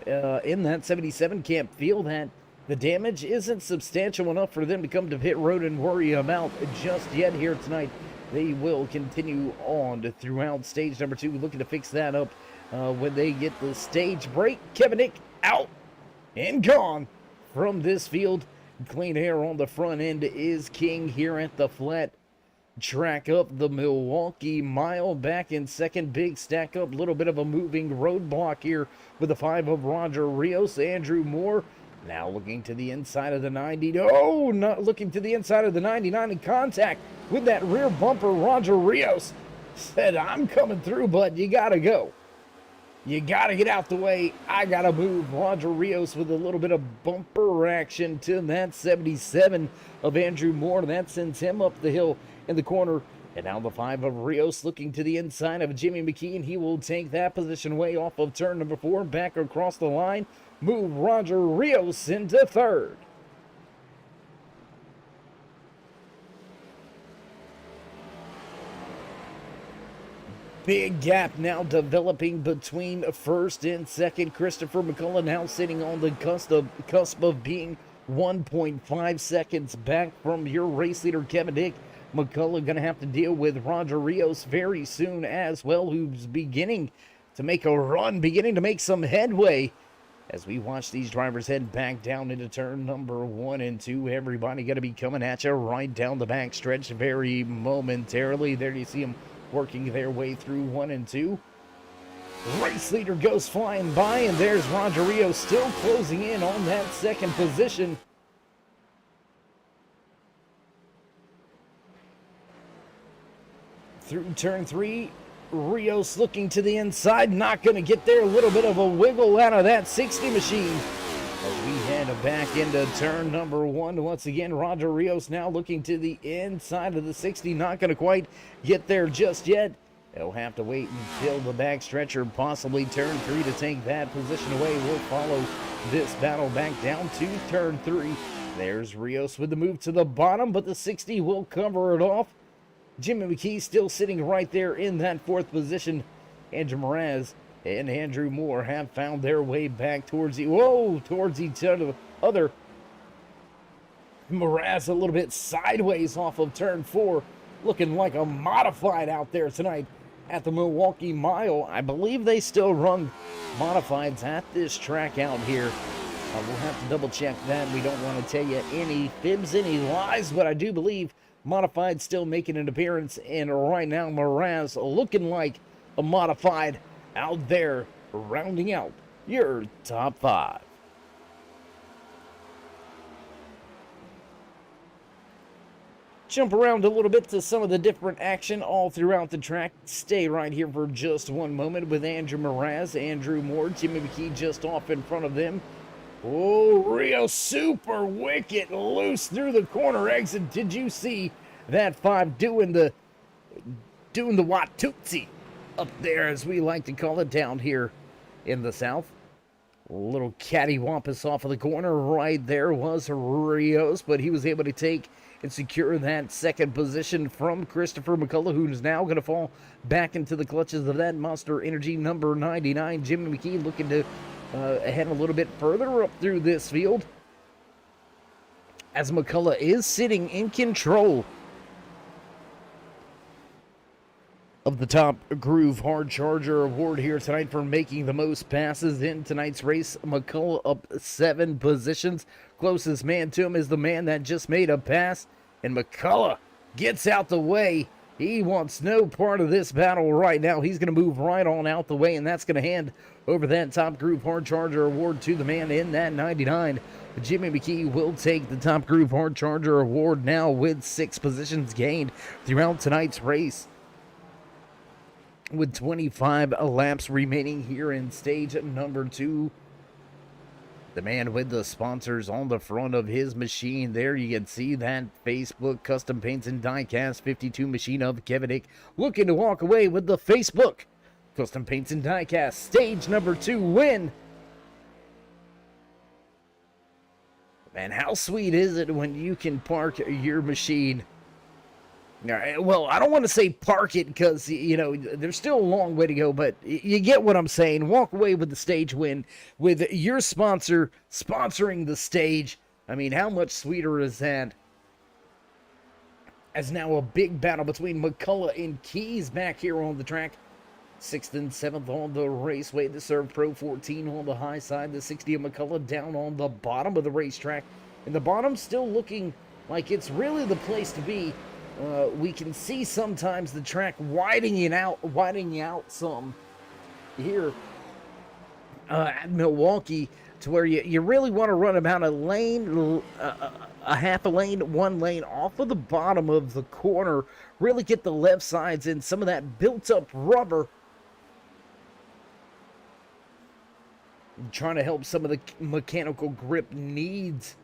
in that 77 can't feel that the damage isn't substantial enough for them to come to pit road and worry about just yet here tonight. They will continue on throughout stage number 2, looking to fix that up when they get the stage break. Kevin Nick out and gone from this field. Clean air on the front end is king here at the flat track up the Milwauke Mile. Back in second, big stack up, little bit of a moving roadblock here with the 5 of Roger Rios. Andrew Moore now looking to the inside of the 90. No, not looking to the inside of the 99 in contact with that rear bumper. Roger Rios said, I'm coming through, but you gotta go. You gotta get out the way. I gotta move. Roger Rios with a little bit of bumper action to that 77 of Andrew Moore. That sends him up the hill in the corner. And now the 5 of Rios looking to the inside of Jimmy McKee, and he will take that position away off of turn number 4, back across the line. Move Roger Rios into 3rd. Big gap now developing between 1st and 2nd. Christopher McCullough now sitting on the cusp of being 1.5 seconds back from your race leader, Kevin Dick. McCullough going to have to deal with Roger Rios very soon as well, who's beginning to make a run, beginning to make some headway. As we watch these drivers head back down into turn number 1 and 2, everybody going to be coming at you right down the back stretch very momentarily. There you see them working their way through 1 and 2. Race leader goes flying by, and there's Roger Rios still closing in on that 2nd position. Through turn 3, Rios looking to the inside, not going to get there. A little bit of a wiggle out of that 60 machine. As we head back into turn number 1. Once again, Roger Rios now looking to the inside of the 60. Not going to quite get there just yet. They'll have to wait until the back stretcher, possibly turn 3, to take that position away. We'll follow this battle back down to turn 3. There's Rios with the move to the bottom, but the 60 will cover it off. Jimmy McKee still sitting right there in that 4th position. Andrew Mraz and Andrew Moore have found their way back towards towards each other. Mraz a little bit sideways off of turn 4, looking like a modified out there tonight at the Milwauke Mile. I believe they still run modifieds at this track out here. We'll have to double check that. We don't want to tell you any fibs, any lies, but I do believe modified still making an appearance, and right now Mraz looking like a modified out there, rounding out your top 5. Jump around a little bit to some of the different action all throughout the track. Stay right here for just one moment with Andrew Mraz, Andrew Moore, Jimmy McKee just off in front of them. Oh, Rio super wicked loose through the corner exit. Did you see that 5 doing the Watusi up there, as we like to call it down here in the South? A little cattywampus off of the corner. Right there was Rios, but he was able to take and secure that second position from Christopher McCullough, who's now going to fall back into the clutches of that Monster Energy number 99. Jimmy McKee looking to head a little bit further up through this field, as McCullough is sitting in control of the Top Groove Hard Charger Award here tonight for making the most passes in tonight's race. McCullough up 7 positions. Closest man to him is the man that just made a pass, and McCullough gets out the way. He wants no part of this battle right now. He's going to move right on out the way, and that's going to hand over that Top Groove Hard Charger Award to the man in that 99. Jimmy McKee will take the Top Groove Hard Charger Award now with 6 positions gained throughout tonight's race. With 25 laps remaining here in stage number 2. The man with the sponsors on the front of his machine there. You can see that Facebook Custom Paints and Diecast 52 machine of Kevin Hick looking to walk away with the Facebook Custom Paints and Diecast stage number 2 win. Man, how sweet is it when you can park your machine? Well, I don't want to say park it because, you know, there's still a long way to go, but you get what I'm saying. Walk away with the stage win with your sponsor sponsoring the stage. I mean, how much sweeter is that? As now a big battle between McCullough and Keys back here on the track. 6th and 7th on the raceway. The Serve Pro 14 on the high side. The 60 of McCullough down on the bottom of the racetrack. And the bottom still looking like it's really the place to be. We can see sometimes the track widening out some here at Milwauke, to where you really want to run about a lane, a half a lane, 1 lane off of the bottom of the corner, really get the left sides in some of that built up rubber, trying to help some of the mechanical grip needs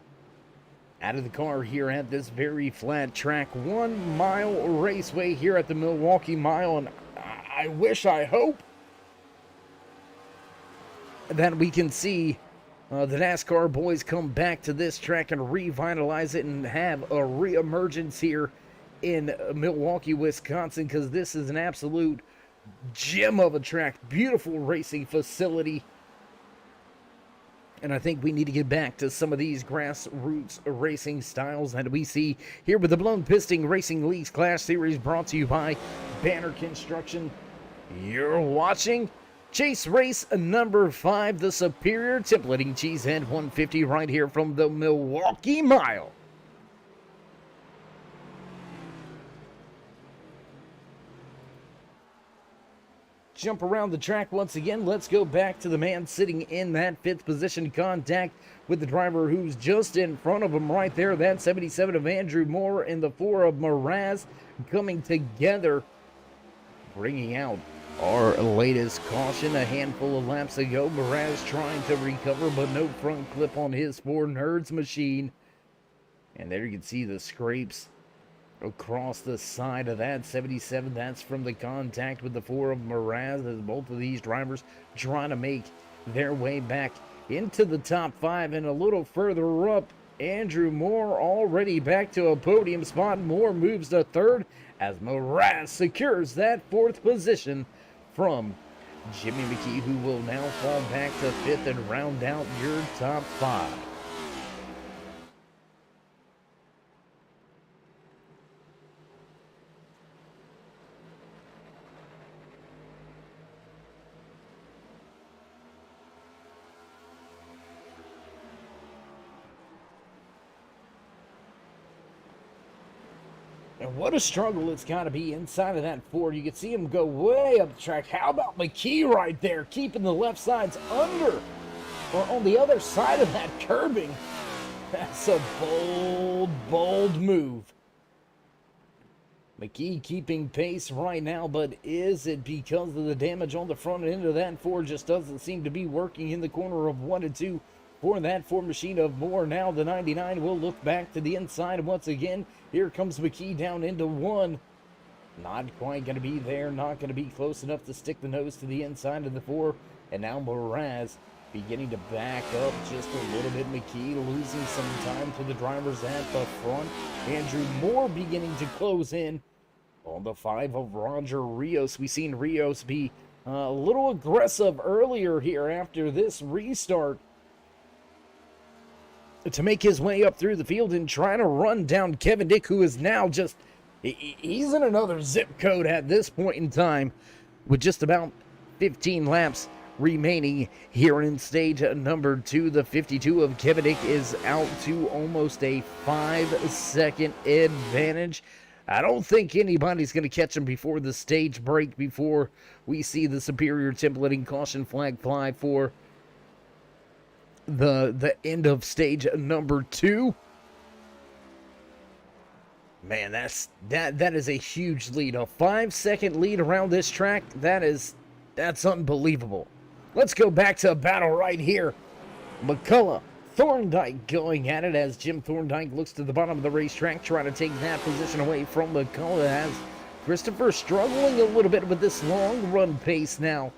out of the car here at this very flat track. 1 mile raceway here at the Milwauke Mile, and I hope that we can see the NASCAR boys come back to this track and revitalize it and have a reemergence here in Milwaukee, Wisconsin, because this is an absolute gem of a track. Beautiful racing facility. And I think we need to get back to some of these grassroots racing styles that we see here with the Blown Piston Racing League's Clash Series, brought to you by Banner Construction. You're watching Chase Race number 5, the Superior Templating Cheesehead 150, right here from the Milwauke Mile. Jump around the track once again. Let's go back to the man sitting in that 5th position, contact with the driver who's just in front of him right there. That 77 of Andrew Moore and the 4 of Mraz coming together, bringing out our latest caution. A handful of laps ago, Mraz trying to recover, but no front clip on his 4 Nerds machine. And there you can see the scrapes across the side of that 77. That's from the contact with the 4 of Mraz, as both of these drivers trying to make their way back into the top 5. And a little further up, Andrew Moore already back to a podium spot. Moore moves to 3rd as Mraz secures that 4th position from Jimmy McKee, who will now fall back to 5th and round out your top 5. And what a struggle it's got to be inside of that Ford. You can see him go way up the track. How about McKee right there, keeping the left sides under or on the other side of that curbing? That's a bold move. McKee keeping pace right now, but is it because of the damage on the front end of that Ford? Just doesn't seem to be working in the corner of 1 and 2 for that Ford machine of Moore. Now the 99 will look back to the inside once again. Here comes McKee down into 1. Not quite going to be there. Not going to be close enough to stick the nose to the inside of the 4. And now Mraz beginning to back up just a little bit. McKee losing some time to the drivers at the front. Andrew Moore beginning to close in on the 5 of Roger Rios. We've seen Rios be a little aggressive earlier here after this restart to make his way up through the field and trying to run down Kevin Dick, who is now just, he's in another zip code at this point in time with just about 15 laps remaining here in stage number 2. The 52 of Kevin Dick is out to almost a 5-second advantage. I don't think anybody's going to catch him before the stage break, before we see the superior templating caution flag fly for the end of stage number 2. Man, that is a huge lead. A 5-second lead around this track. That's unbelievable. Let's go back to a battle right here. McCullough, Thorndike going at it as Jim Thorndike looks to the bottom of the racetrack, trying to take that position away from McCullough, as Christopher struggling a little bit with this long run pace now.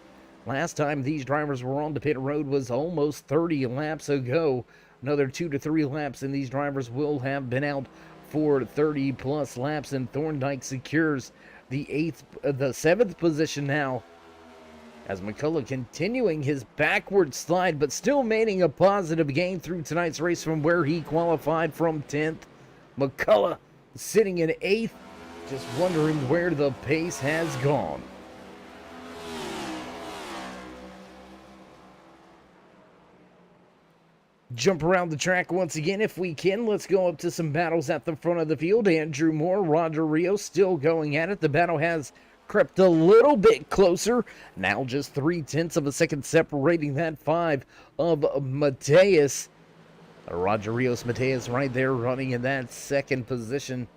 Last time these drivers were on the pit road was almost 30 laps ago. Another 2 to 3 laps and these drivers will have been out for 30 plus laps, and Thorndike secures the 7th position now, as McCullough continuing his backward slide, but still making a positive gain through tonight's race from where he qualified from 10th. McCullough sitting in 8th, just wondering where the pace has gone. Jump around the track once again if we can. Let's go up to some battles at the front of the field. Andrew Moore, Roger Rios still going at it. The battle has crept a little bit closer. Now just 0.3 of a second separating that 5 of Mateus. Roger Rios, Mateus right there running in that second position,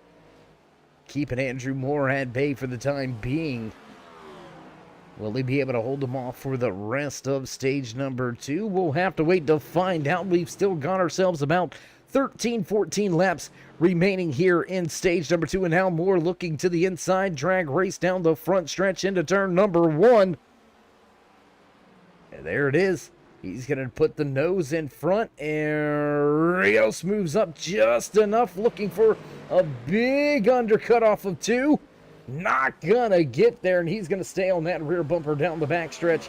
keeping Andrew Moore at bay for the time being. Will he be able to hold them off for the rest of stage number 2? We'll have to wait to find out. We've still got ourselves about 13, 14 laps remaining here in stage number 2. And now Moore looking to the inside. Drag race down the front stretch into turn number 1. And there it is. He's going to put the nose in front. And Rios moves up just enough, looking for a big undercut off of 2. Not gonna get there, and he's gonna stay on that rear bumper down the backstretch.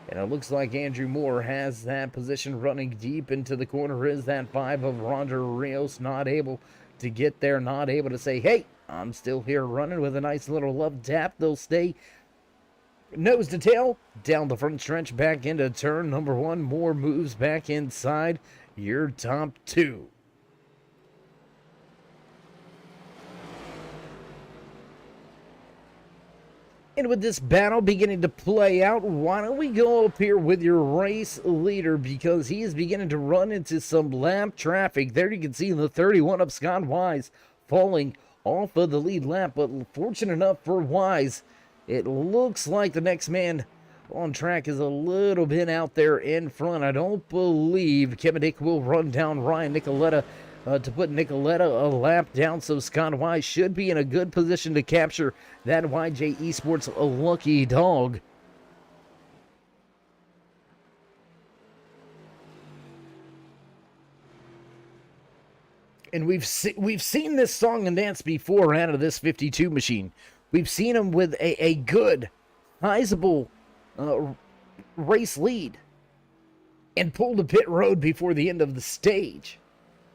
And it looks like Andrew Moore has that position running deep into the corner. Is that 5 of Roger Rios not able to get there, not able to say, hey, I'm still here running, with a nice little love tap. They'll stay nose to tail down the front stretch back into turn number 1. Moore moves back inside your top 2. And with this battle beginning to play out, why don't we go up here with your race leader, because he is beginning to run into some lap traffic. There you can see the 31 of Scott Wise falling off of the lead lap, but fortunate enough for Wise, it looks like the next man on track is a little bit out there in front. I don't believe Kevin Dick will run down Ryan Nicoletta to put Nicoletta a lap down, so Scott Wise should be in a good position to capture that YJ Esports lucky dog. And we've seen this song and dance before out of this 52 machine. We've seen him with a good, sizable race lead and pull the pit road before the end of the stage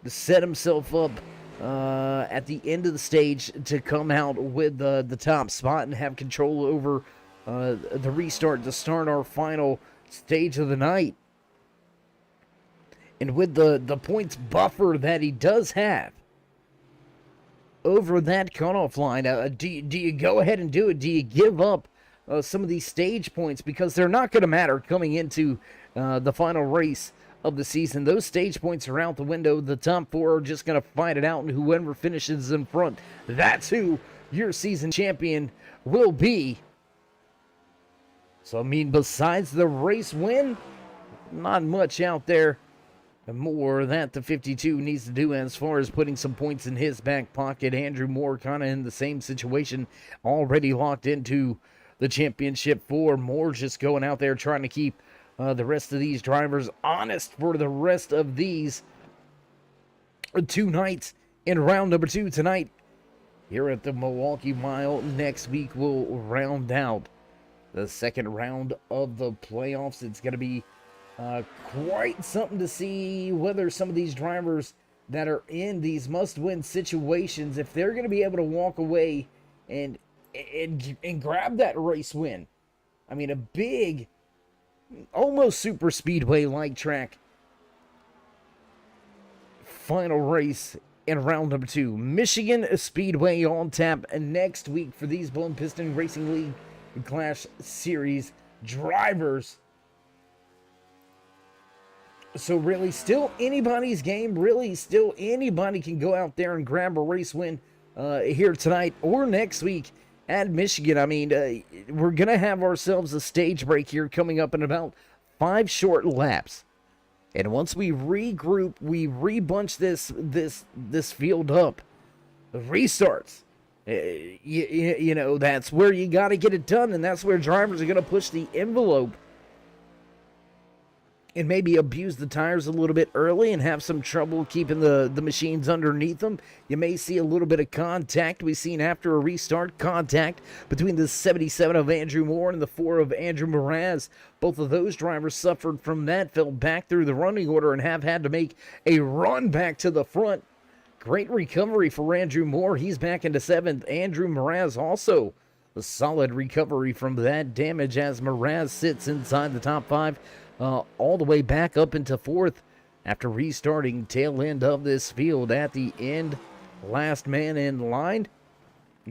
to set himself up at the end of the stage to come out with the top spot and have control over the restart to start our final stage of the night. And with the points buffer that he does have over that cutoff line, do you go ahead and do it? Do you give up some of these stage points, because they're not going to matter coming into the final race of the season? Those stage points are out the window. The top 4 are just going to fight it out, and whoever finishes in front, that's who your season champion will be. So, I mean, besides the race win, not much out there more that the 52 needs to do as far as putting some points in his back pocket. Andrew Moore kind of in the same situation, already locked into the championship 4. Moore just going out there trying to keep the rest of these drivers honest for the rest of these 2 nights in round number 2 tonight here at the Milwauke Mile. Next week we'll round out the second round of the playoffs. It's going to be quite something to see whether some of these drivers that are in these must-win situations, if they're going to be able to walk away and grab that race win. I mean, a big, almost super speedway-like track final race in round number 2. Michigan Speedway on tap next week for these Blown Piston Racing League Clash Series drivers. So really, still anybody's game. Really, still anybody can go out there and grab a race win here tonight or next week at Michigan. I mean, we're going to have ourselves a stage break here coming up in about 5 short laps. And once we regroup, we rebunch this field up, the restarts. You know, that's where you got to get it done, and that's where drivers are going to push the envelope and maybe abuse the tires a little bit early and have some trouble keeping the machines underneath them. You may see a little bit of contact. We've seen after a restart contact between the 77 of Andrew Moore and the 4 of Andrew Mraz. Both of those drivers suffered from that, fell back through the running order, and have had to make a run back to the front. Great recovery for Andrew Moore. He's back into 7th. Andrew Mraz also a solid recovery from that damage as Mraz sits inside the top 5. All the way back up into 4th after restarting tail end of this field at the end. Last man in line.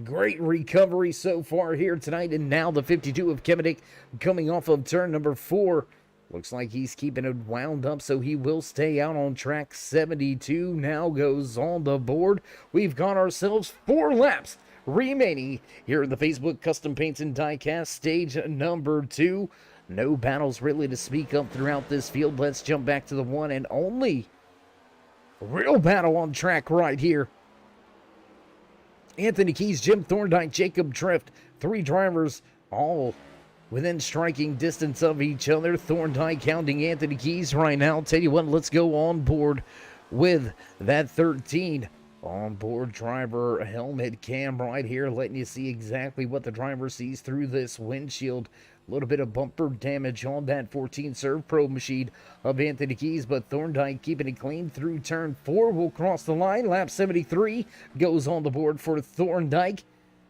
Great recovery so far here tonight. And now the 52 of Kevin Dick coming off of turn number 4. Looks like he's keeping it wound up, so he will stay out on track. 72 now goes on the board. We've got ourselves 4 laps remaining here in the Facebook Custom Paints and Diecast stage number 2. No battles really to speak of throughout this field. Let's jump back to the one and only real battle on track right here. Anthony Keys, Jim Thorndike, Jacob Drift. 3 drivers all within striking distance of each other. Thorndike counting Anthony Keys right now. Tell you what, let's go on board with that 13 on board driver helmet cam right here, letting you see exactly what the driver sees through this windshield. A little bit of bumper damage on that 14 Serve Pro machine of Anthony Keys, but Thorndike keeping it clean through turn 4. Will cross the line. Lap 73 goes on the board for Thorndike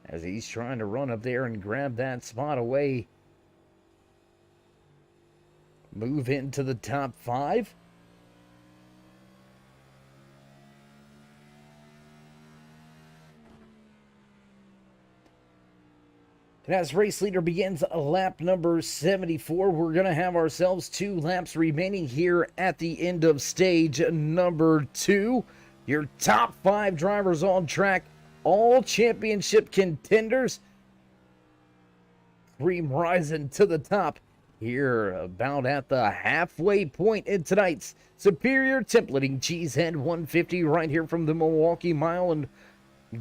as he's trying to run up there and grab that spot away. Move into the top 5. And as race leader begins lap number 74, we're going to have ourselves 2 laps remaining here at the end of stage number 2. Your top 5 drivers on track, all championship contenders. Cream rising to the top here about at the halfway point in tonight's Superior Templating Cheesehead 150 right here from the Milwauke Mile. And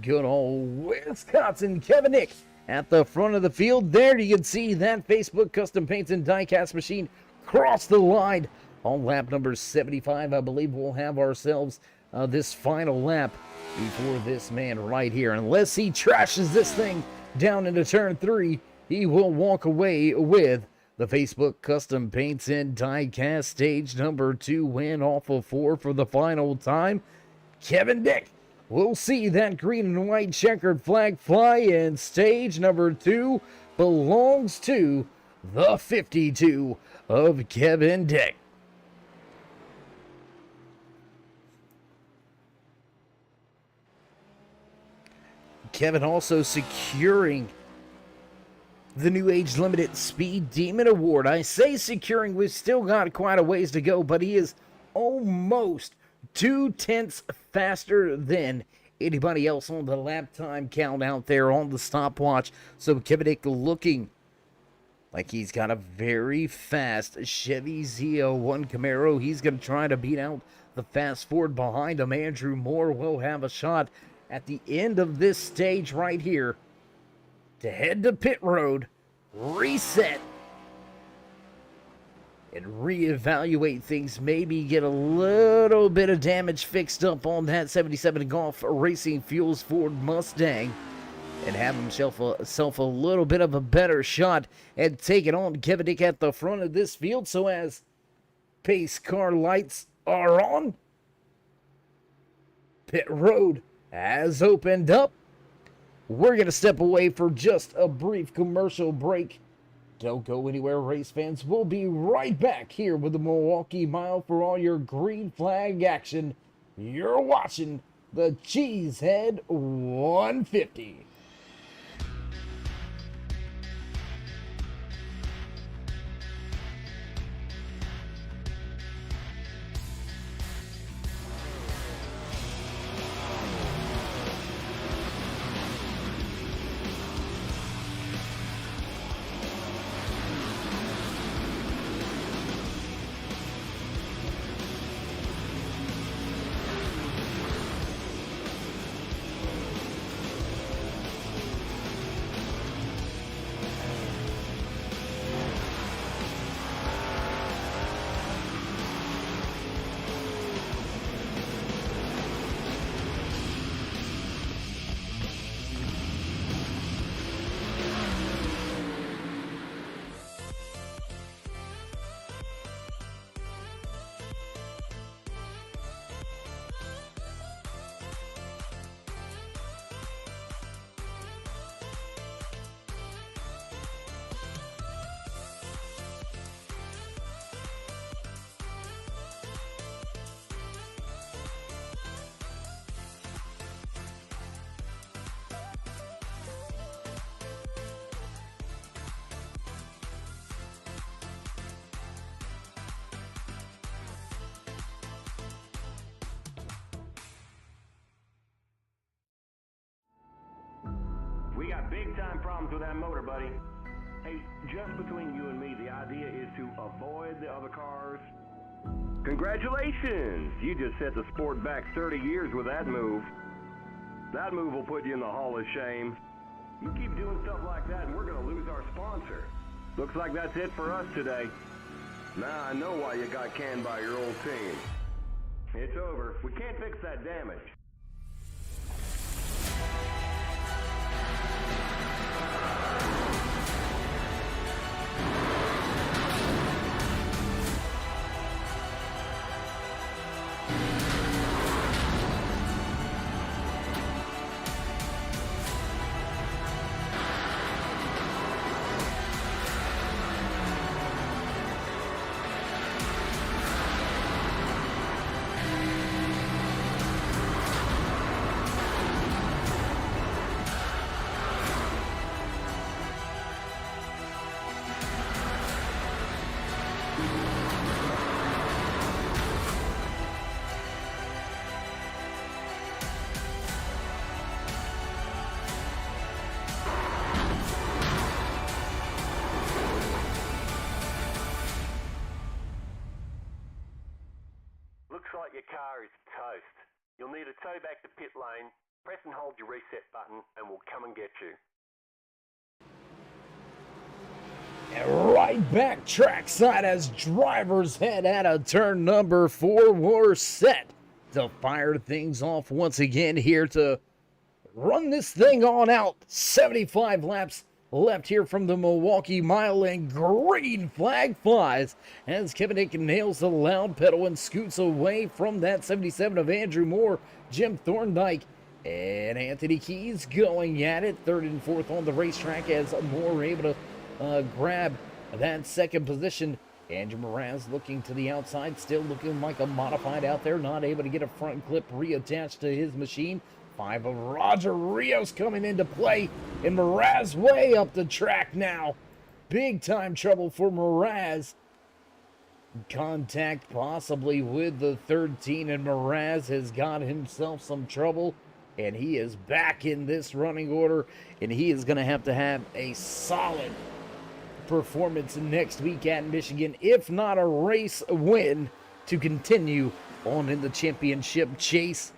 good old Wisconsin, Kevin Dick at the front of the field. There you can see that Facebook Custom Paints and Diecast machine cross the line on lap number 75. I believe we'll have ourselves this final lap before this man right here. Unless he trashes this thing down into turn 3, he will walk away with the Facebook Custom Paints and Diecast stage number 2 win off of 4 for the final time. Kevin Dick, we'll see that green and white checkered flag fly, and stage number 2 belongs to the 52 of Kevin Dick. Kevin also securing the New Age Limited Speed Demon Award. I say securing, we've still got quite a ways to go, but he is almost 2/10 faster than anybody else on the lap time count out there on the stopwatch. So Kevin Dick looking like he's got a very fast Chevy Z01 Camaro. He's going to try to beat out the fast Ford behind him. Andrew Moore will have a shot at the end of this stage right here to head to pit road, reset, and reevaluate things, maybe get a little bit of damage fixed up on that 77 Golf Racing Fuels Ford Mustang, and have himself a little bit of a better shot at taking on Kevin Dick at the front of this field. So as pace car lights are on, pit road has opened up. We're going to step away for just a brief commercial break. Don't go anywhere, race fans. We'll be right back here with the Milwauke Mile for all your green flag action. You're watching the Cheesehead 150. We got big time problems with that motor, buddy. Hey, just between you and me, the idea is to avoid the other cars. Congratulations! You just set the sport back 30 years with that move. That move will put you in the Hall of Shame. You keep doing stuff like that and we're gonna lose our sponsor. Looks like that's it for us today. Now I know why you got canned by your old team. It's over. We can't fix that damage. Looks like your car is toast. You'll need a tow back to pit lane. Press and hold your reset button and we'll come and get you. And right back trackside as drivers head out of turn number 4. We're set to fire things off once again here to run this thing on out. 75 laps left here from the Milwauke Mile, and green flag flies as Kevin Dick nails the loud pedal and scoots away from that 77 of Andrew Moore, Jim Thorndike, and Anthony Keys going at it. 3rd and 4th on the racetrack as Moore able to grab that second position. Andrew Moraz looking to the outside, still looking like a modified out there, not able to get a front clip reattached to his machine. 5 of Roger Rios coming into play, and Moraz way up the track now. Big time trouble for Moraz. Contact possibly with the 13, and Moraz has got himself some trouble, and he is back in this running order, and he is going to have a solid performance next week at Michigan, if not a race win, to continue on in the championship chase.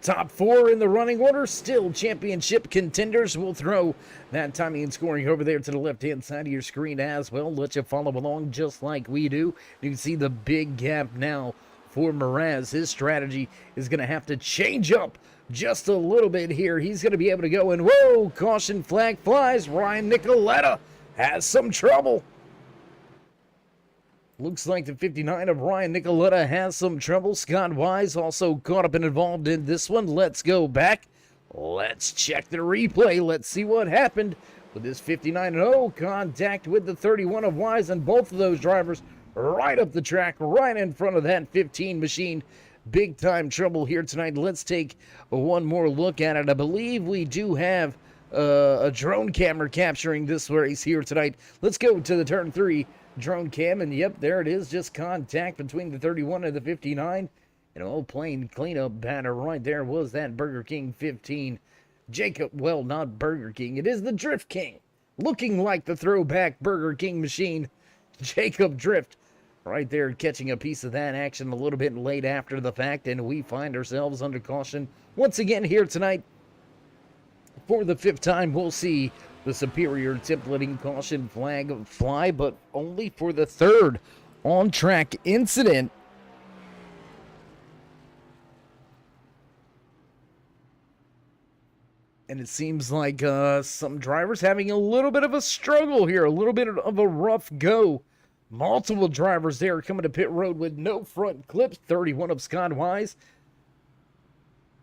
Top 4 in the running order, still championship contenders. We'll throw that timing and scoring over there to the left-hand side of your screen as well. Let you follow along just like we do. You can see the big gap now for Mraz. His strategy is going to have to change up just a little bit here. He's going to be able to go and, whoa, caution flag flies. Ryan Nicoletta has some trouble. Looks like the 59 of Ryan Nicoletta has some trouble. Scott Wise also caught up and involved in this one. Let's go back. Let's check the replay. Let's see what happened with this 59. Oh, contact with the 31 of Wise, and both of those drivers right up the track, right in front of that 15 machine. Big time trouble here tonight. Let's take one more look at it. I believe we do have a drone camera capturing this race here tonight. Let's go to the turn 3 drone cam, and yep, there it is. Just contact between the 31 and the 59. And oh, plain cleanup batter right there was that Burger King 15. Jacob, well, not Burger King. It is the Drift King, looking like the throwback Burger King machine. Jacob Drift right there catching a piece of that action a little bit late after the fact, and we find ourselves under caution once again here tonight. For the 5th time, we'll see the superior templating caution flag fly, but only for the 3rd on-track incident. And it seems like some drivers having a little bit of a struggle here, a little bit of a rough go. Multiple drivers there coming to pit road with no front clips. 31 of Scott Wise.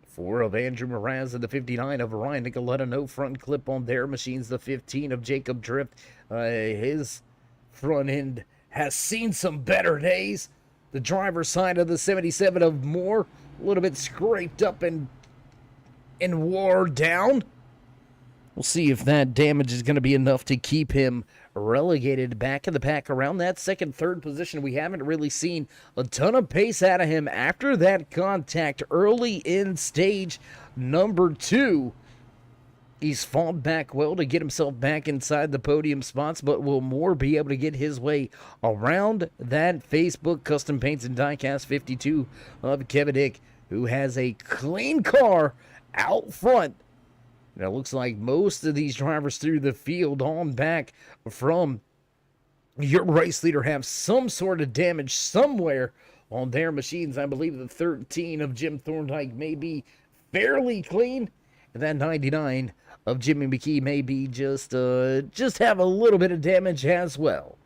4 of Andrew Mraz and the 59 of Ryan Nicoletta. No front clip on their machines. The 15 of Jacob Drift. His front end has seen some better days. The driver's side of the 77 of Moore. A little bit scraped up and wore down. We'll see if that damage is going to be enough to keep him relegated back in the pack around that 2nd, 3rd position. We haven't really seen a ton of pace out of him after that contact early in stage number 2. He's fought back well to get himself back inside the podium spots, but will Moore be able to get his way around that Facebook Custom Paints and Diecast 52 of Kevin Dick, who has a clean car out front? And it looks like most of these drivers through the field on back from your race leader have some sort of damage somewhere on their machines. I believe the 13 of Jim Thorndike may be fairly clean, and that 99 of Jimmy McKee may be just have a little bit of damage as well.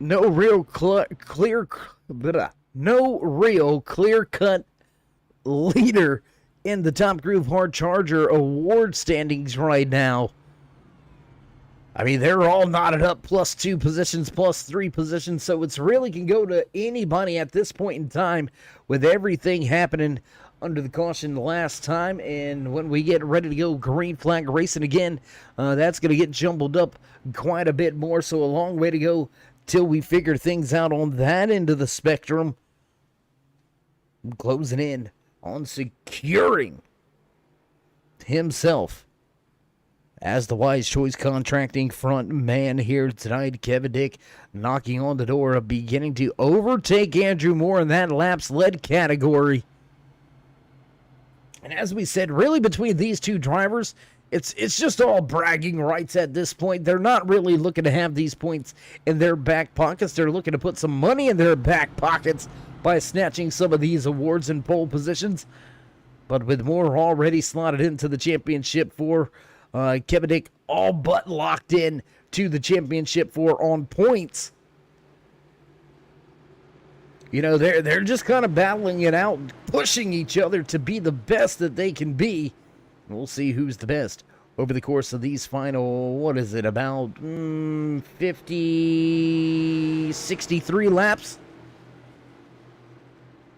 No real clear-cut leader in the Top Groove Hard Charger award standings right now. I mean, they're all knotted up, +2 positions, +3 positions, so it's really can go to anybody at this point in time with everything happening under the caution last time. And when we get ready to go green flag racing again, that's going to get jumbled up quite a bit more, so a long way to go till we figure things out on that end of the spectrum. Closing in on securing himself as the Wise Choice Contracting front man here tonight. Kevin Dick knocking on the door of beginning to overtake Andrew Moore in that laps led category. And as we said, really between these two drivers, it's just all bragging rights at this point. They're not really looking to have these points in their back pockets. They're looking to put some money in their back pockets by snatching some of these awards and pole positions. But with Moore already slotted into the championship for Kevin Dick all but locked in to the championship for on points. You know, they're just kind of battling it out, pushing each other to be the best that they can be. We'll see who's the best over the course of these final, what is it, about 63 laps?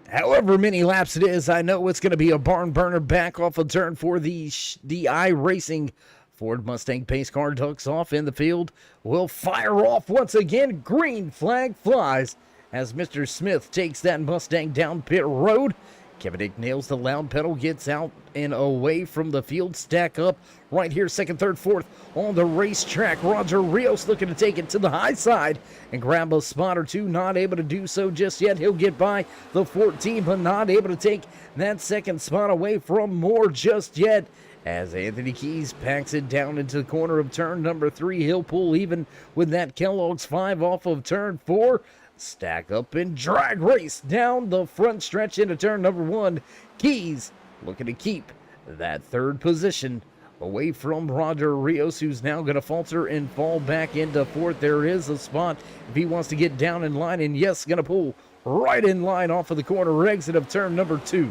However many laps it is, I know it's going to be a barn burner back off of turn for the iRacing Ford Mustang pace car. Ducks off in the field. Will fire off once again. Green flag flies as Mr. Smith takes that Mustang down pit road. Kevin Dick nails the loud pedal, gets out and away from the field. Stack up right here, second, third, fourth on the racetrack. Roger Rios looking to take it to the high side and grab a spot or two. Not able to do so just yet. He'll get by the 14, but not able to take that second spot away from Moore just yet. As Anthony Keys packs it down into the corner of turn number 3. He'll pull even with that Kellogg's 5 off of turn 4. Stack up and drag race down the front stretch into turn number 1. Keys looking to keep that third position away from Roger Rios, who's now going to falter and fall back into fourth. There is a spot if he wants to get down in line, and yes, going to pull right in line off of the corner exit of turn number 2.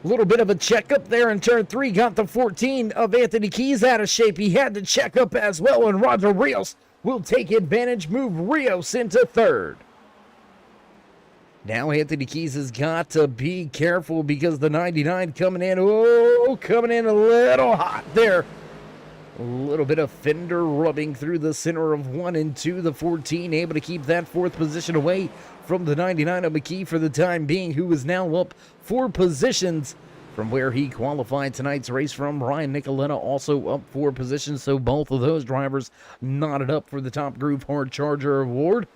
A little bit of a checkup there in turn 3. Got the 14 of Anthony Keys out of shape. He had to check up as well, and Roger Rios will take advantage, move Rios into third. Now Anthony Keys has got to be careful because the 99 coming in, coming in a little hot there. A little bit of fender rubbing through the center of 1 and 2. The 14 able to keep that fourth position away from the 99 of McKee for the time being, who is now up 4 positions from where he qualified tonight's race from. Ryan Nicoletta also up 4 positions, so both of those drivers knotted up for the Top Groove Hard Charger Award.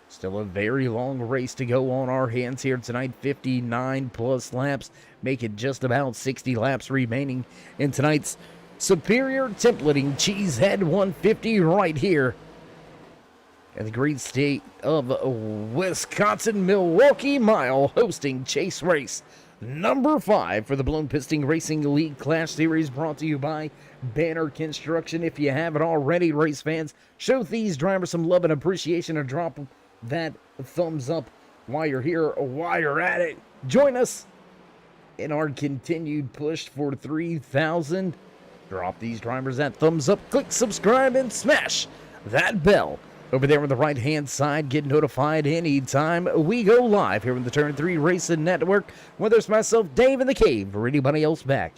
Still a very long race to go on our hands here tonight. 59 plus laps, make it just about 60 laps remaining in tonight's Superior Templating Cheesehead 150 right here in the great state of Wisconsin. Milwauke Mile hosting chase race number 5 for the Blown Piston Racing League Clash Series, brought to you by Banner Construction. If you haven't already, race fans, show these drivers some love and appreciation and drop that thumbs up while you're here, while you're at it. Join us in our continued push for 3,000. Drop these drivers that thumbs up, click subscribe, and smash that bell over there on the right-hand side. Get notified anytime we go live here on the Turn 3 Racing Network, whether it's myself, Dave in the Cave, or anybody else back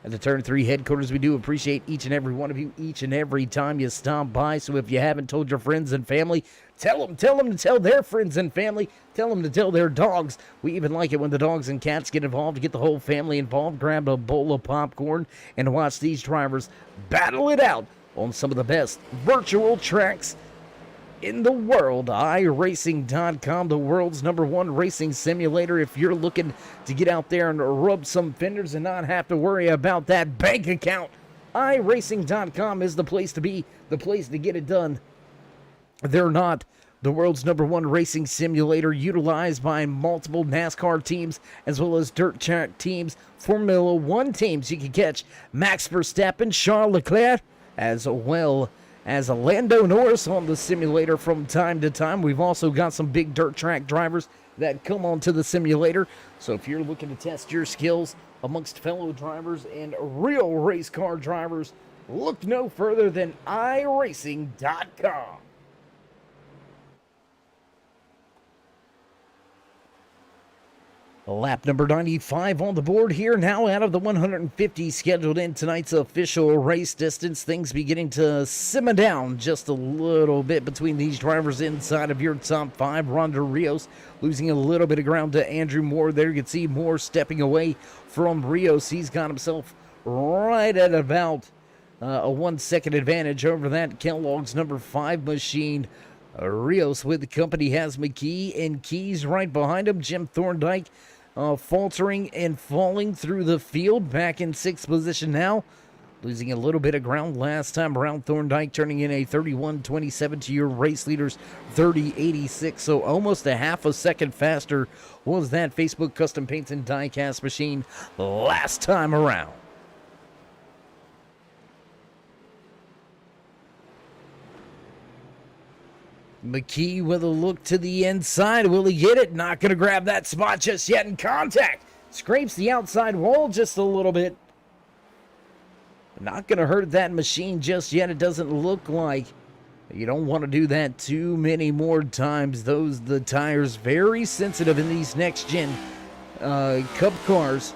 at the Turn 3 headquarters. We do appreciate each and every one of you each and every time you stop by. So if you haven't told your friends and family, tell them to tell their friends and family. Tell them to tell their dogs. We even like it when the dogs and cats get involved, to get the whole family involved. Grab a bowl of popcorn and watch these drivers battle it out on some of the best virtual tracks in the world. iRacing.com, the world's #1 racing simulator. If you're looking to get out there and rub some fenders and not have to worry about that bank account, iRacing.com is the place to be, the place to get it done. They're not the world's #1 racing simulator, utilized by multiple NASCAR teams as well as dirt track teams, Formula 1 teams. You can catch Max Verstappen, Charles Leclerc, as well as Lando Norris on the simulator from time to time. We've also got some big dirt track drivers that come onto the simulator. So if you're looking to test your skills amongst fellow drivers and real race car drivers, look no further than iRacing.com. Lap number 95 on the board here now, out of the 150 scheduled in tonight's official race distance. Things beginning to simmer down just a little bit between these drivers inside of your top 5. Roger Rios losing a little bit of ground to Andrew Moore there. You can see Moore stepping away from Rios. He's got himself right at about a 1 second advantage over that Kellogg's #5 machine. Rios with the company has McKee and Keys right behind him. Jim Thorndike faltering and falling through the field, back in 6th position now, losing a little bit of ground last time around. Thorndike turning in a 31.27 to your race leader's 30.86, so almost a half a second faster was that Facebook Custom Paints and Diecast machine last time around. McKee with a look to the inside. Will he get it? Not going to grab that spot just yet. In contact. Scrapes the outside wall just a little bit. Not going to hurt that machine just yet. It doesn't look like. You don't want to do that too many more times. The tires very sensitive in these next gen Cup cars.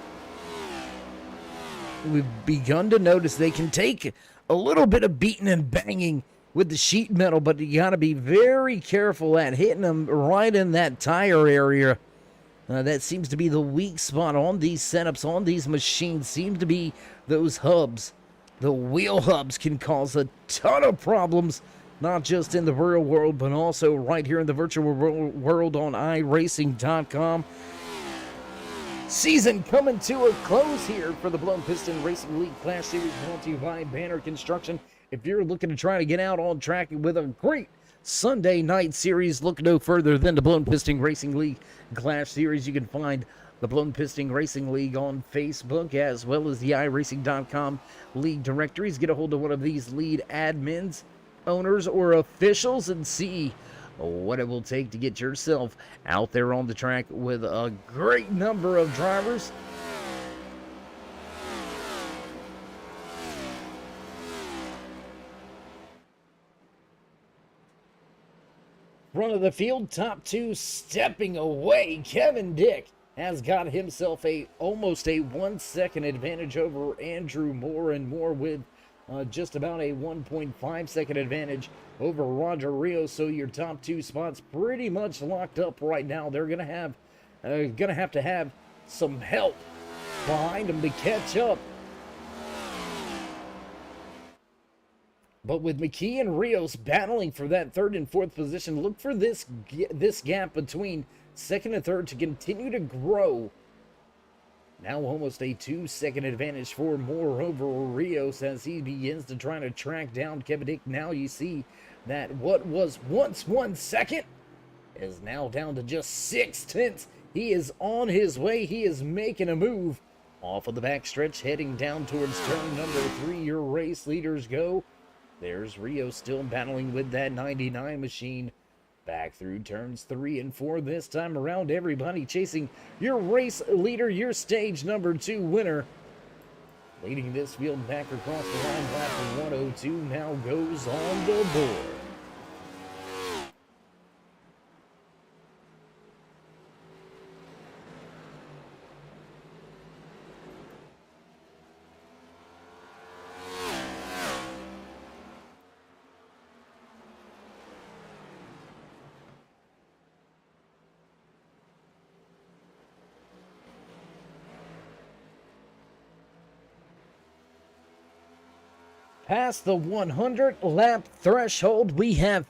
we've begun to notice they can take a little bit of beating and banging with the sheet metal, but you got to be very careful at hitting them right in that tire area. That seems to be the weak spot on these setups, on these machines, seems to be those hubs. The wheel hubs can cause a ton of problems, not just in the real world, but also right here in the virtual world on iRacing.com. Season coming to a close here for the Blown Piston Racing League Clash Series, brought to you by Banner Construction. If you're looking to try to get out on track with a great Sunday night series, look no further than the Blown Piston Racing League Clash Series. You can find the Blown Piston Racing League on Facebook, as well as the iRacing.com league directories. Get a hold of one of these lead admins, owners, or officials and see what it will take to get yourself out there on the track with a great number of drivers. Front of the field, top two stepping away. Kevin Dick has got himself almost a 1 second advantage over Andrew Moore, and Moore with just about a 1.5 second advantage over Roger Rios. So your top two spots pretty much locked up right now. They're gonna have to have some help behind them to catch up. But with McKee and Rios battling for that third and fourth position, look for this gap between second and third to continue to grow. Now almost a 2 second advantage for Moore over Rios as he begins to try to track down Kevin Dick. Now you see that what was once 1 second is now down to just 0.6. He is on his way. He is making a move off of the backstretch, heading down towards turn number 3. Your race leaders go. There's Rios still battling with that 99 machine. Back through turns 3 and 4 this time around. Everybody chasing your race leader, your stage number 2 winner. Leading this field back across the line, lap 102 now goes on the board. Past the 100 lap threshold, we have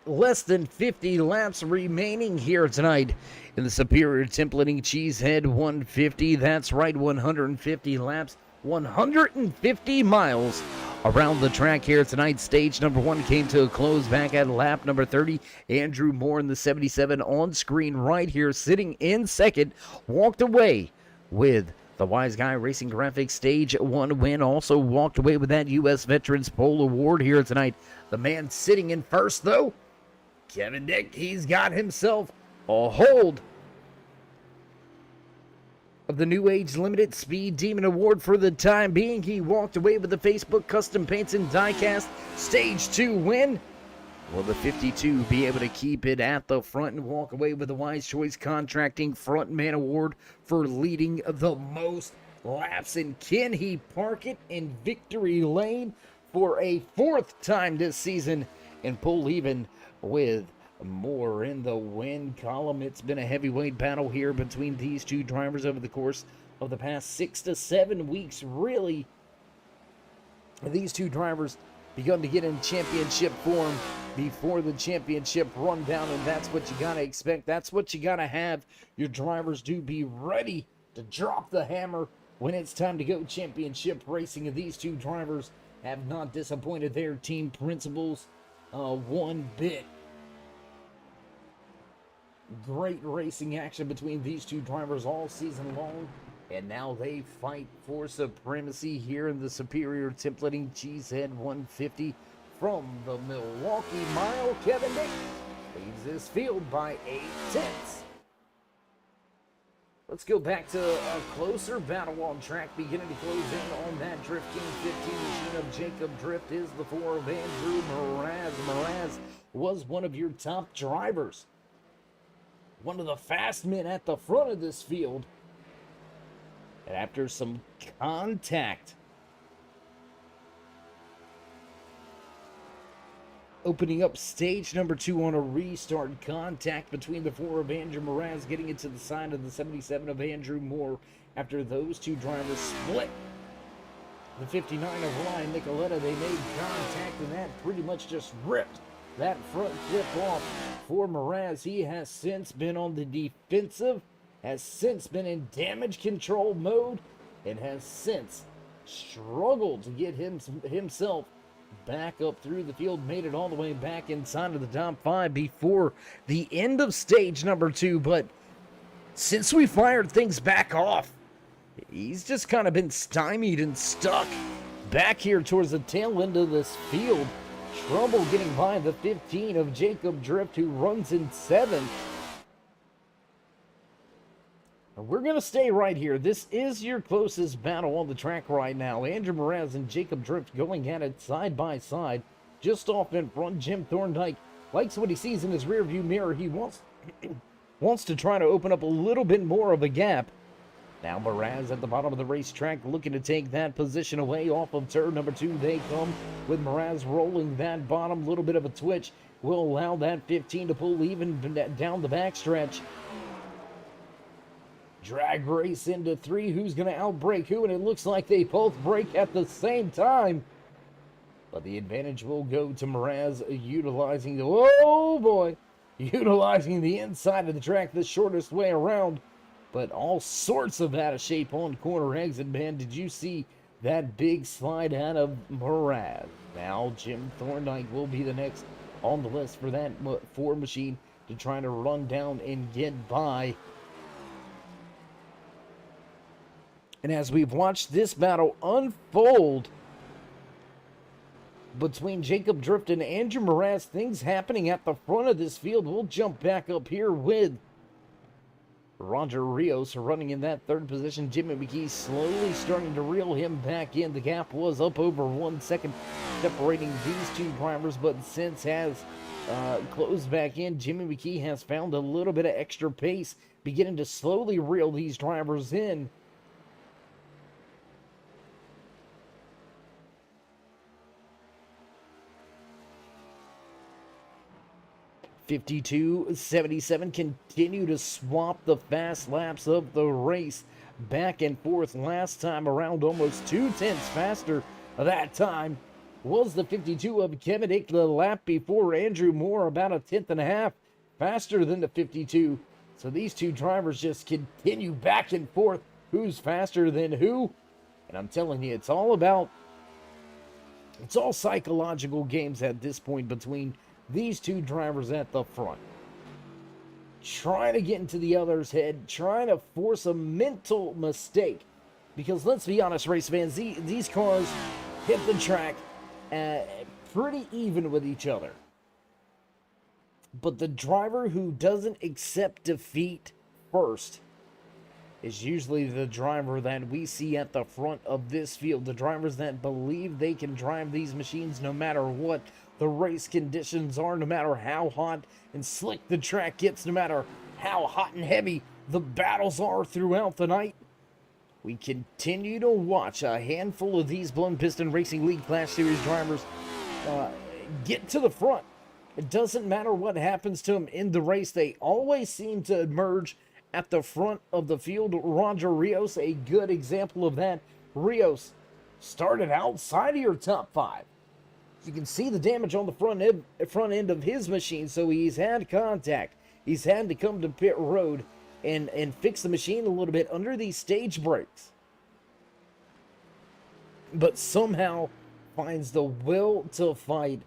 less than 50 laps remaining here tonight in the Superior Templating Cheesehead 150. That's right, 150 laps, 150 miles around the track here tonight. Stage number 1 came to a close back at lap number 30. Andrew Moore in the 77 on screen right here, sitting in second, walked away with the Wise Guy Racing Graphics Stage 1 win. Also walked away with that U.S. Veterans Pole Award here tonight. The man sitting in first, though, Kevin Dick, he's got himself a hold of the New Age Limited Speed Demon Award for the time being. He walked away with the Facebook Custom Paints and Diecast Stage 2 win. Will the 52 be able to keep it at the front and walk away with the Wise Choice Contracting Frontman Award for leading the most laps? And can he park it in victory lane for a 4th time this season and pull even with Moore in the win column? It's been a heavyweight battle here between these two drivers over the course of the past 6 to 7 weeks. Really, these two drivers begun to get in championship form before the championship rundown, and that's what you gotta expect. That's what you gotta have your drivers do. Be ready to drop the hammer when it's time to go championship racing. And these two drivers have not disappointed their team principals one bit. Great racing action between these two drivers all season long. And now they fight for supremacy here in the Superior Templating Cheesehead 150 from the Milwaukee Mile. Kevin Dick leads this field by 8/10. Let's go back to a closer battle on track, beginning to close in on that Drift King 15 machine of Jacob Drift is the 4 of Andrew Mraz. Mraz was one of your top drivers, one of the fast men at the front of this field. And after some contact, opening up stage number 2 on a restart, contact between the 4 of Andrew Mraz getting into the side of the 77 of Andrew Moore after those two drivers split. The 59 of Ryan Nicoletta, they made contact, and that pretty much just ripped that front flip off for Mraz. He has since been on the defensive, has since been in damage control mode, and has since struggled to get himself back up through the field, made it all the way back inside of the top 5 before the end of stage number 2. But since we fired things back off, he's just kind of been stymied and stuck back here towards the tail end of this field. Trouble getting by the 15 of Jacob Drift, who runs in 7th. And we're going to stay right here. This is your closest battle on the track right now. Andrew Mraz and Jacob Drift going at it side by side. Just off in front, Jim Thorndike likes what he sees in his rearview mirror. He wants to try to open up a little bit more of a gap. Now Mraz at the bottom of the racetrack looking to take that position away off of turn number 2. They come with Mraz rolling that bottom. Little bit of a twitch will allow that 15 to pull even down the backstretch. Drag race into 3. Who's going to outbrake who? And it looks like they both break at the same time. But the advantage will go to Mraz, utilizing the, oh boy, utilizing the inside of the track the shortest way around. But all sorts of out of shape on corner exit, man. Did you see that big slide out of Mraz? Now Jim Thorndike will be the next on the list for that Ford machine to try to run down and get by. And as we've watched this battle unfold between Jacob Drift and Andrew Mraz, things happening at the front of this field. We'll jump back up here with Roger Rios running in that 3rd position. Jimmy McKee slowly starting to reel him back in. The gap was up over 1 second separating these two drivers, but since has closed back in. Jimmy McKee has found a little bit of extra pace, beginning to slowly reel these drivers in. .52.77 continue to swap the fast laps of the race back and forth. Last time around, almost 2/10 faster that time was the 52 of Kevin Hick. The lap before, Andrew Moore about 1/10.5 faster than the 52. So these two drivers just continue back and forth. Who's faster than who? And I'm telling you, it's all psychological games at this point between these two drivers at the front. Trying to get into the other's head, trying to force a mental mistake. Because let's be honest, race fans, these cars hit the track pretty even with each other. But the driver who doesn't accept defeat first is usually the driver that we see at the front of this field. The drivers that believe they can drive these machines no matter what the race conditions are, no matter how hot and slick the track gets, no matter how hot and heavy the battles are throughout the night. We continue to watch a handful of these Blown Piston Racing League Class Series drivers get to the front. It doesn't matter what happens to them in the race. They always seem to emerge at the front of the field. Roger Rios, a good example of that. Rios started outside of your top 5. You can see the damage on the front end of his machine, so he's had contact. He's had to come to pit road and fix the machine a little bit under these stage brakes. But somehow finds the will to fight.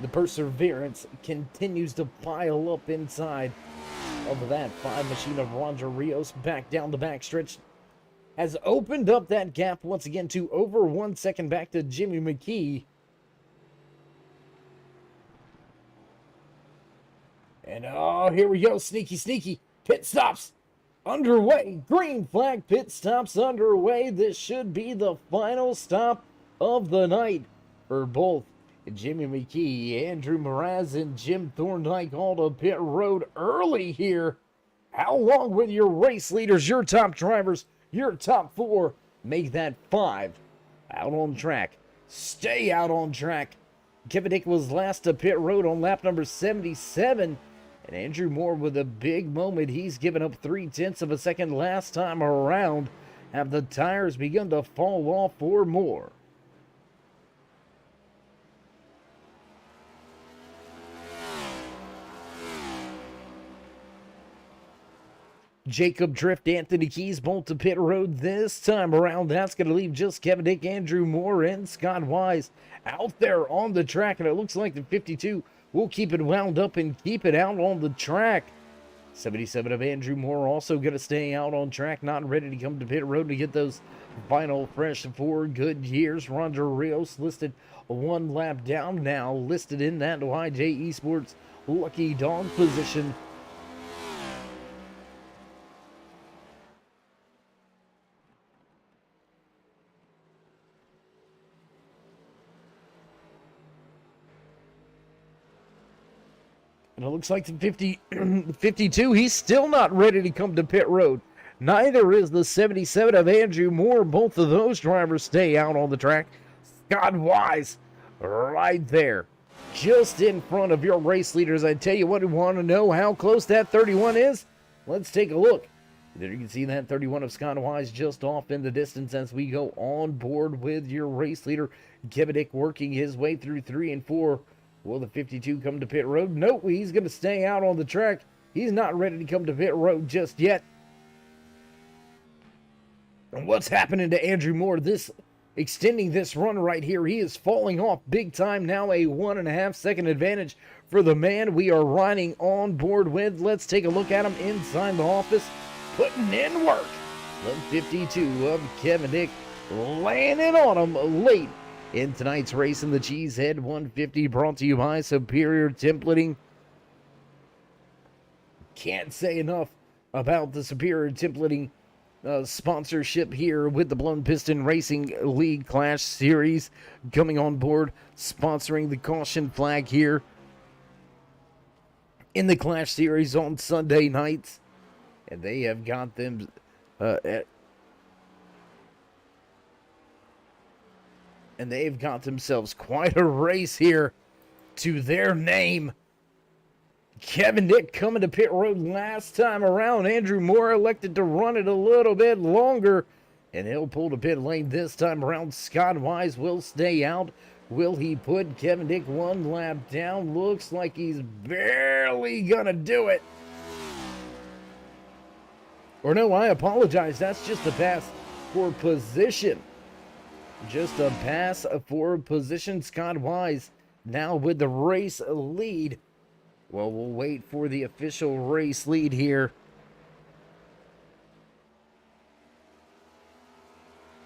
The perseverance continues to pile up inside of that 5 machine of Roger Rios. Back down the backstretch. Has opened up that gap once again to over 1 second back to Jimmy McKee. And oh, here we go. Sneaky. Pit stops underway. Green flag pit stops underway. This should be the final stop of the night for both Jimmy McKee, Andrew Mraz, and Jim Thorndike all to pit road early here How long will your race leaders, your top drivers, your top 4 make that 5 out on track? Stay out on track. Kevin Dick was last to pit road on lap number 77. And Andrew Moore with a big moment. He's given up 0.3 of a second last time around. Have the tires begun to fall off for Moore? Jacob Drift, Anthony Keys bolt to pit road this time around. That's going to leave just Kevin Dick, Andrew Moore, and Scott Wise out there on the track. And it looks like the 52 will keep it wound up and keep it out on the track. 77 of Andrew Moore also going to stay out on track, not ready to come to pit road to get those final fresh 4 good years. Roger Rios listed 1 lap down now, listed in that YJ Esports lucky dog position. And it looks like the 52, he's still not ready to come to pit road. Neither is the 77 of Andrew Moore. Both of those drivers stay out on the track. Scott Wise right there, just in front of your race leaders. I tell you what, we want to know how close that 31 is? Let's take a look. There you can see that 31 of Scott Wise just off in the distance as we go on board with your race leader, Kevin Dick, working his way through 3 and 4. Will the 52 come to pit road? Nope, he's going to stay out on the track. He's not ready to come to pit road just yet. And what's happening to Andrew Moore? Extending this run right here. He is falling off big time now. A 1.5 second advantage for the man we are riding on board with. Let's take a look at him inside the office, putting in work. The 52 of Kevin Dick laying it on him late in tonight's race in the Cheesehead 150, brought to you by Superior Templating. Can't say enough about the Superior Templating sponsorship here with the Blown Piston Racing League Clash Series coming on board, sponsoring the caution flag here in the Clash Series on Sunday nights. And they have got them and they've got themselves quite a race here to their name. Kevin Dick coming to pit road last time around. Andrew Moore elected to run it a little bit longer, and he'll pull to pit lane this time around. Scott Wise will stay out. Will he put Kevin Dick 1 lap down? Looks like he's barely gonna do it. Or no, I apologize. That's just a pass for position. Just a pass for position. Scott Wise now with the race lead. Well, we'll wait for the official race lead here.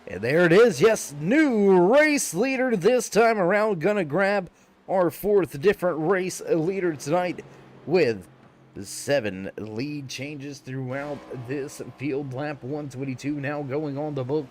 And there it is. Yes, new race leader this time around. Gonna grab our 4th different race leader tonight with 7 lead changes throughout this field. Lap 122 now going on the book,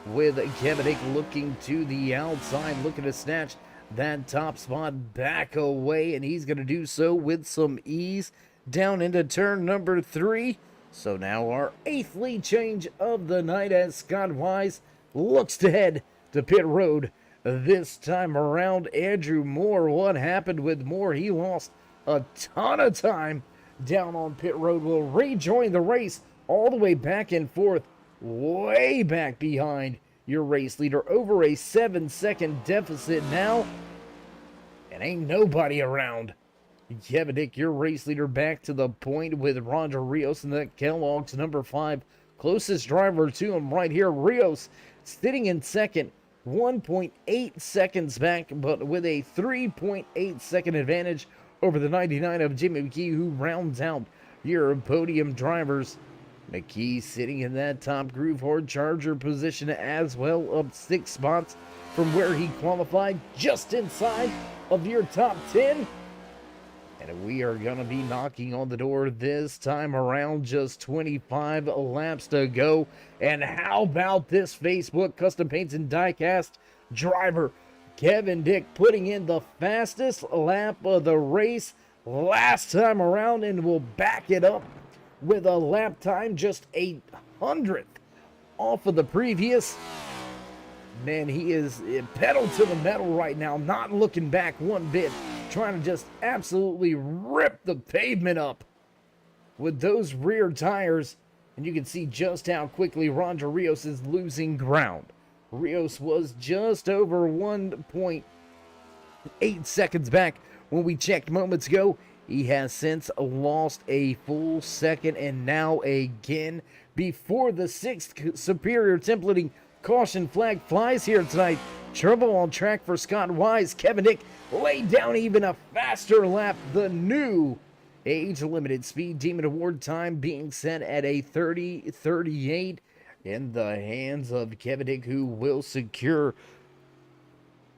with Kevin Dick looking to the outside, looking to snatch that top spot back away, and he's going to do so with some ease down into turn number 3. So now our 8th lead change of the night as Scott Wise looks to head to pit road this time around. Andrew Moore, what happened with Moore? He lost a ton of time down on pit road. Will rejoin the race all the way back and forth, way back behind your race leader, over a 7-second deficit now, and ain't nobody around. Kevin Dick, your race leader, back to the point with Roger Rios and that Kellogg's number 5 closest driver to him right here. Rios sitting in second, 1.8 seconds back, but with a 3.8 second advantage over the 99 of Jimmy McKee, who rounds out your podium drivers. McKee sitting in that top groove hard charger position as well, up 6 spots from where he qualified, just inside of your top 10. And we are going to be knocking on the door this time around. Just 25 laps to go. And how about this Facebook Custom Paints and Diecast driver, Kevin Dick, putting in the fastest lap of the race last time around, and will back it up with a lap time just 800th off of the previous. Man, he is pedal to the metal right now, not looking back one bit, trying to just absolutely rip the pavement up with those rear tires. And you can see just how quickly Roger Rios is losing ground. Rios was just over 1.8 seconds back when we checked moments ago. He has since lost a full second, and now again before the 6th superior templating caution flag flies here tonight. Trouble on track for Scott Wise. Kevin Dick laid down even a faster lap. The new age-limited speed demon award time being set at a 30:38 in the hands of Kevin Dick, who will secure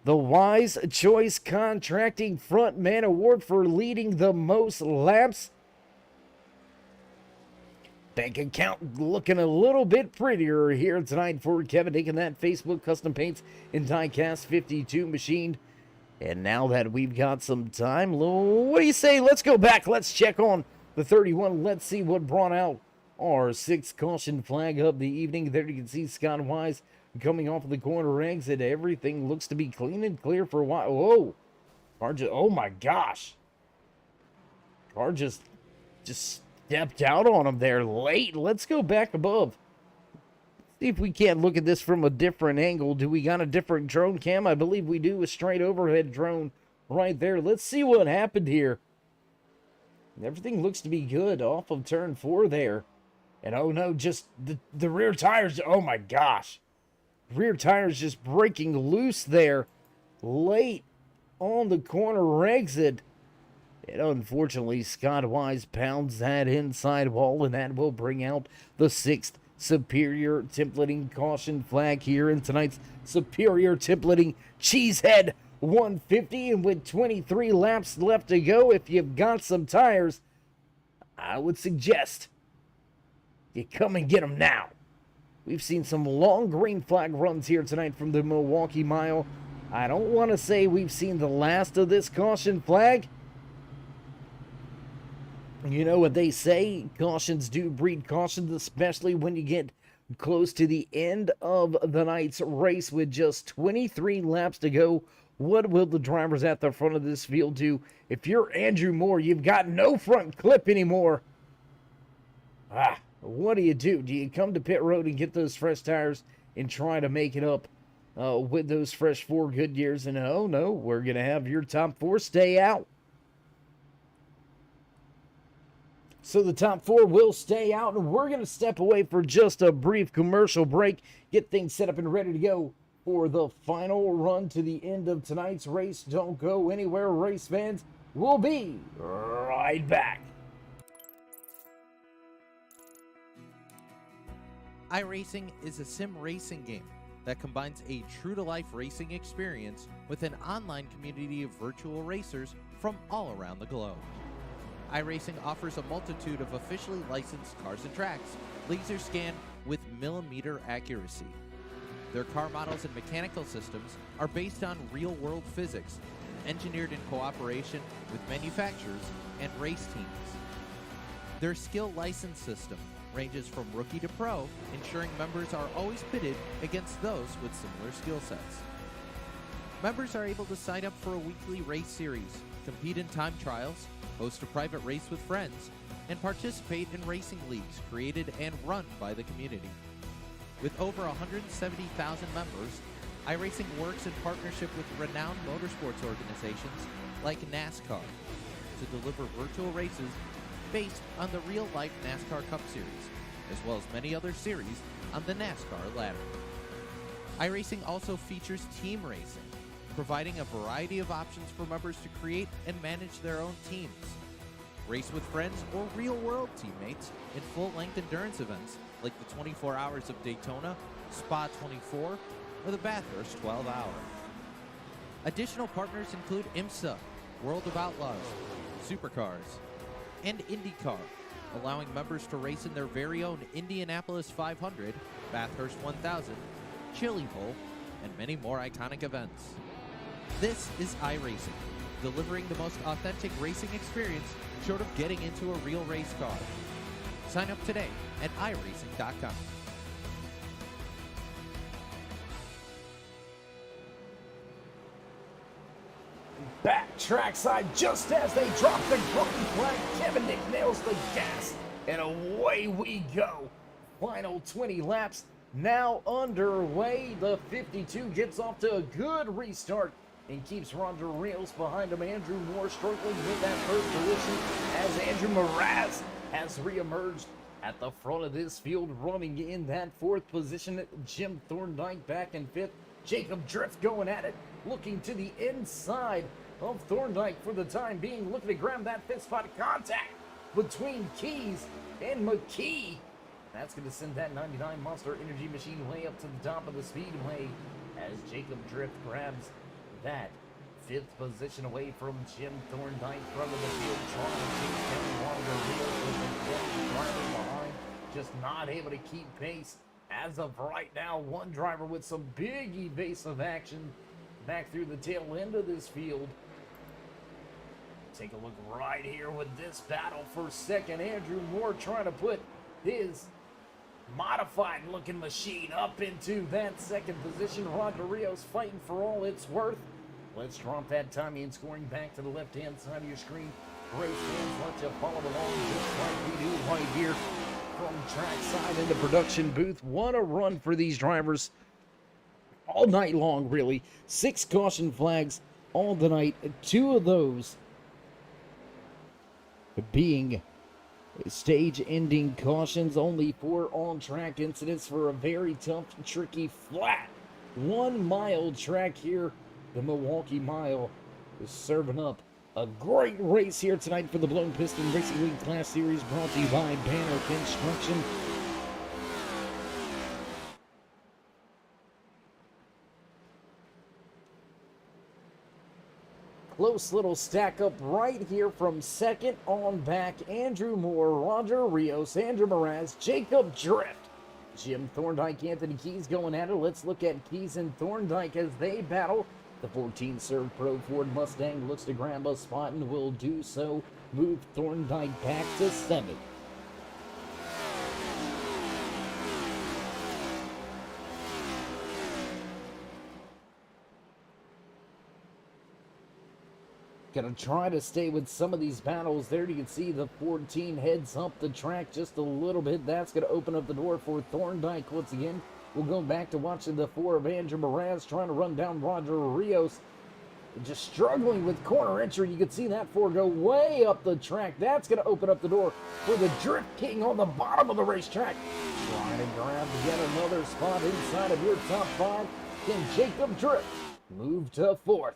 the Wise Choice Contracting Frontman Award for leading the most laps. Bank account looking a little bit prettier here tonight for Kevin Dick and that Facebook Custom Paints and Diecast 52 machine. And now that we've got some time, what do you say? Let's go back. Let's check on the 31. Let's see what brought out our 6th caution flag of the evening. There you can see Scott Wise coming off of the corner exit. Everything looks to be clean and clear for a while. Whoa. Car just, oh my gosh. Car just stepped out on him there late. Let's go back above. See if we can't look at this from a different angle. Do we got a different drone cam? I believe we do. A straight overhead drone right there. Let's see what happened here. Everything looks to be good off of turn 4 there. And oh no, just the rear tires. Oh my gosh. Rear tires just breaking loose there late on the corner exit. And unfortunately, Scott Wise pounds that inside wall, and that will bring out the 6th superior templating caution flag here in tonight's superior templating Cheesehead 150. And with 23 laps left to go, if you've got some tires, I would suggest you come and get them now. We've seen some long green flag runs here tonight from the Milwauke Mile. I don't want to say we've seen the last of this caution flag. You know what they say, cautions do breed cautions, especially when you get close to the end of the night's race with just 23 laps to go. What will the drivers at the front of this field do? If you're Andrew Moore, you've got no front clip anymore. What do? Do you come to pit road and get those fresh tires and try to make it up with those fresh 4 Goodyears? And oh no, we're going to have your top 4 stay out. So the top 4 will stay out, and we're going to step away for just a brief commercial break, get things set up and ready to go for the final run to the end of tonight's race. Don't go anywhere, race fans. We'll be right back. iRacing is a sim racing game that combines a true-to-life racing experience with an online community of virtual racers from all around the globe. iRacing offers a multitude of officially licensed cars and tracks, laser scanned with millimeter accuracy. Their car models and mechanical systems are based on real-world physics, engineered in cooperation with manufacturers and race teams. Their skill license system ranges from rookie to pro, ensuring members are always pitted against those with similar skill sets. Members are able to sign up for a weekly race series, compete in time trials, host a private race with friends, and participate in racing leagues created and run by the community. With over 170,000 members, iRacing works in partnership with renowned motorsports organizations like NASCAR to deliver virtual races based on the real-life NASCAR Cup Series, as well as many other series on the NASCAR ladder. iRacing also features team racing, providing a variety of options for members to create and manage their own teams. Race with friends or real-world teammates in full-length endurance events like the 24 Hours of Daytona, Spa 24, or the Bathurst 12 Hour. Additional partners include IMSA, World of Outlaws, Supercars, and IndyCar, allowing members to race in their very own Indianapolis 500, Bathurst 1000, Chili Bowl, and many more iconic events. This is iRacing, delivering the most authentic racing experience short of getting into a real race car. Sign up today at iRacing.com. Back trackside, just as they drop the green flag, Kevin Dick nails the gas, and away we go. Final 20 laps now underway. The 52 gets off to a good restart and keeps Roger Rios behind him. Andrew Moore struggling with that first position as Andrew Mraz has reemerged at the front of this field, running in that fourth position. Jim Thorndike back in fifth. Jacob Drift going at it, looking to the inside of Thorndike for the time being, looking to grab that fifth spot. Contact between Keys and McKee. That's going to send that 99 Monster Energy machine way up to the top of the speedway as Jacob Drift grabs that fifth position away from Jim Thorndike, front of the field, trying to chase down Roger Rios with the Denny driver behind, just not able to keep pace. As of right now, one driver with some big evasive action back through the tail end of this field. Take a look right here with this battle for second. Andrew Moore trying to put his modified looking machine up into that second position. Roger Rios fighting for all it's worth. Let's drop that timing and scoring back to the left-hand side of your screen. Race fans, let you follow along just like we do right here from trackside in the production booth. What a run for these drivers all night long, really. 6 caution flags all the night. 2 of those being stage-ending cautions. Only 4 on-track incidents for a very tough, tricky, flat 1 mile track here. The Milwauke Mile is serving up a great race here tonight for the Blown Piston Racing League Class Series, brought to you by Banner Construction. Close little stack up right here from second on back. Andrew Moore, Roger Rios, Andrew Mraz, Jacob Drift, Jim Thorndike, Anthony Keys going at it. Let's look at Keys and Thorndike as they battle. The 14 serve Pro Ford Mustang looks to grab a spot and will do so. Move Thorndike back to 7th. Gonna try to stay with some of these battles there. You can see the 14 heads up the track just a little bit. That's gonna open up the door for Thorndike once again. We'll go back to watching the 4 of Andrew Mraz trying to run down Roger Rios. Just struggling with corner entry. You can see that 4 go way up the track. That's going to open up the door for the Drift King on the bottom of the racetrack. Trying to grab to get another spot inside of your top 5. Can Jacob Drift move to 4th?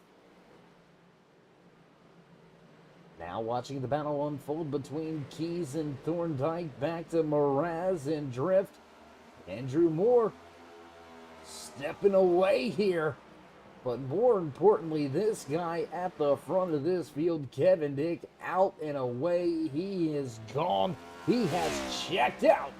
Now watching the battle unfold between Keys and Thorndike. Back to Mraz and Drift. Andrew Moore stepping away here. But more importantly, this guy at the front of this field, Kevin Dick, out and away. He is gone. He has checked out.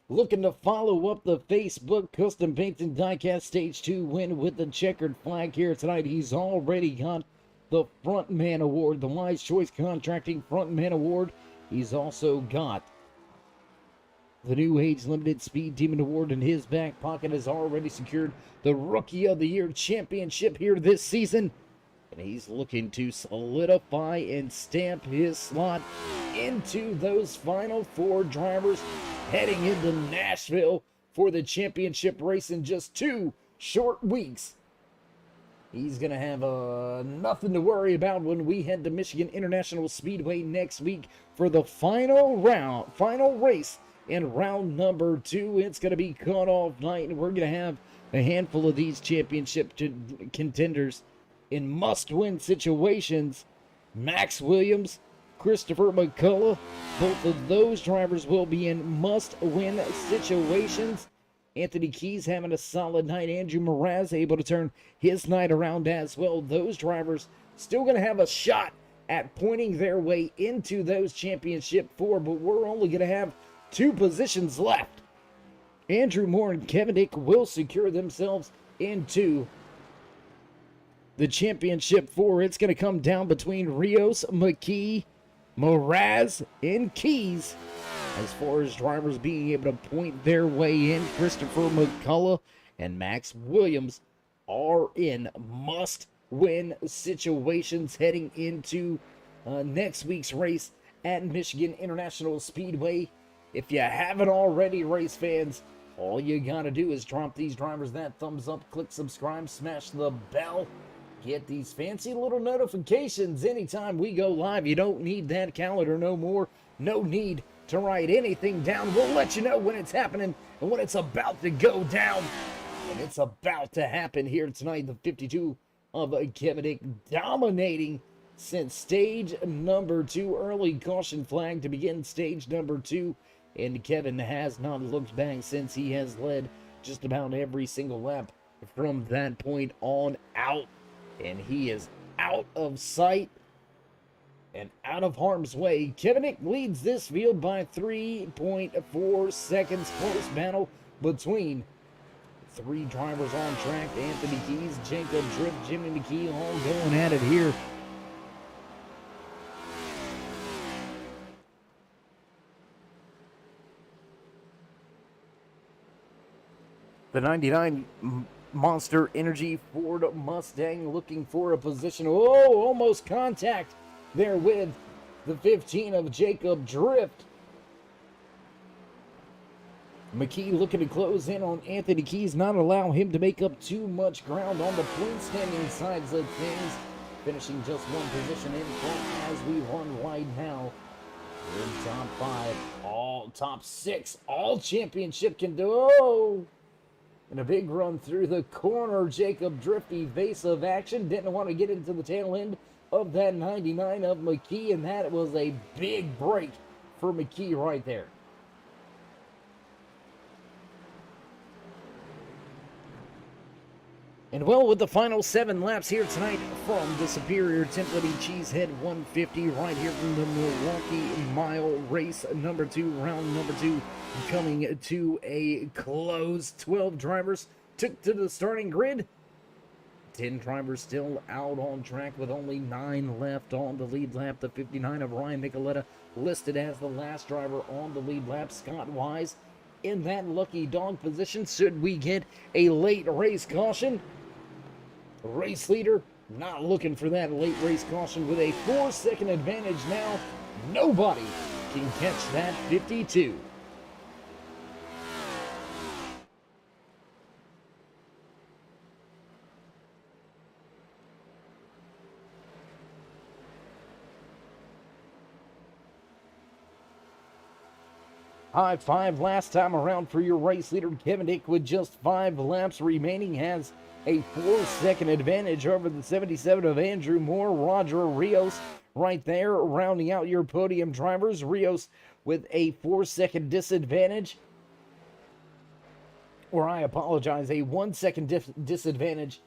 Looking to follow up the Facebook Custom Paint and Diecast Stage 2 win with the checkered flag here tonight. He's already got the Frontman Award, the Wise Choice Contracting Frontman Award. He's also got the New Age Limited Speed Demon Award in his back pocket. Has already secured the Rookie of the Year championship here this season. And he's looking to solidify and stamp his slot into those final 4 drivers heading into Nashville for the championship race in just 2 short weeks. He's going to have nothing to worry about when we head to Michigan International Speedway next week for the final race in round number 2. It's going to be cut-off night, and we're going to have a handful of these championship contenders in must-win situations. Max Williams, Christopher McCullough, both of those drivers will be in must-win situations. Anthony Keys having a solid night. Andrew Mraz able to turn his night around as well. Those drivers still going to have a shot at pointing their way into those championship 4, but we're only going to have 2 positions left. Andrew Moore and Kevin Dick will secure themselves into the championship 4. It's going to come down between Rios, McKee, Mraz and Keys. As far as drivers being able to point their way in, Christopher McCullough and Max Williams are in must-win situations heading into next week's race at Michigan International Speedway. If you haven't already, race fans, all you gotta do is drop these drivers that thumbs up, click subscribe, smash the bell, get these fancy little notifications anytime we go live. You don't need that calendar no more. No need to write anything down. We'll let you know when it's happening and when it's about to go down. And it's about to happen here tonight. The 52 of Kevin dominating since stage number 2. Early caution flag to begin stage number 2. And Kevin has not looked back since he has led just about every single lap from that point on out. And he is out of sight and out of harm's way. Kevin leads this field by 3.4 seconds. Close battle between 3 drivers on track. Anthony Keys, Jacob Drift, Jimmy McKee all going at it here. The 99 Monster Energy Ford Mustang looking for a position. Oh, almost contact there with the 15 of Jacob Drift. McKee looking to close in on Anthony Keys, not allow him to make up too much ground on the point standing sides of things. Finishing just one position in front as we run wide now. We're in top 5, all top 6, all championship can do. Oh! And a big run through the corner. Jacob Drift, evasive action. Didn't want to get into the tail end of that 99 of McKee, and that was a big break for McKee right there. And well, with the final 7 laps here tonight from the Superior Template Cheesehead 150 right here from the Milwauke Mile Race number 2, round number 2 coming to a close. 12 drivers took to the starting grid. 10 drivers still out on track with only 9 left on the lead lap. The 59 of Ryan Nicoletta listed as the last driver on the lead lap. Scott Wise in that lucky dog position. Should we get a late race caution? Race leader not looking for that late race caution with a 4-second advantage now. Nobody can catch that 52. High 5 last time around for your race leader. Kevin Dick with just 5 laps remaining has a 4-second advantage over the 77 of Andrew Moore. Roger Rios right there rounding out your podium drivers. Rios with a 4-second disadvantage. Or I apologize, a 1-second disadvantage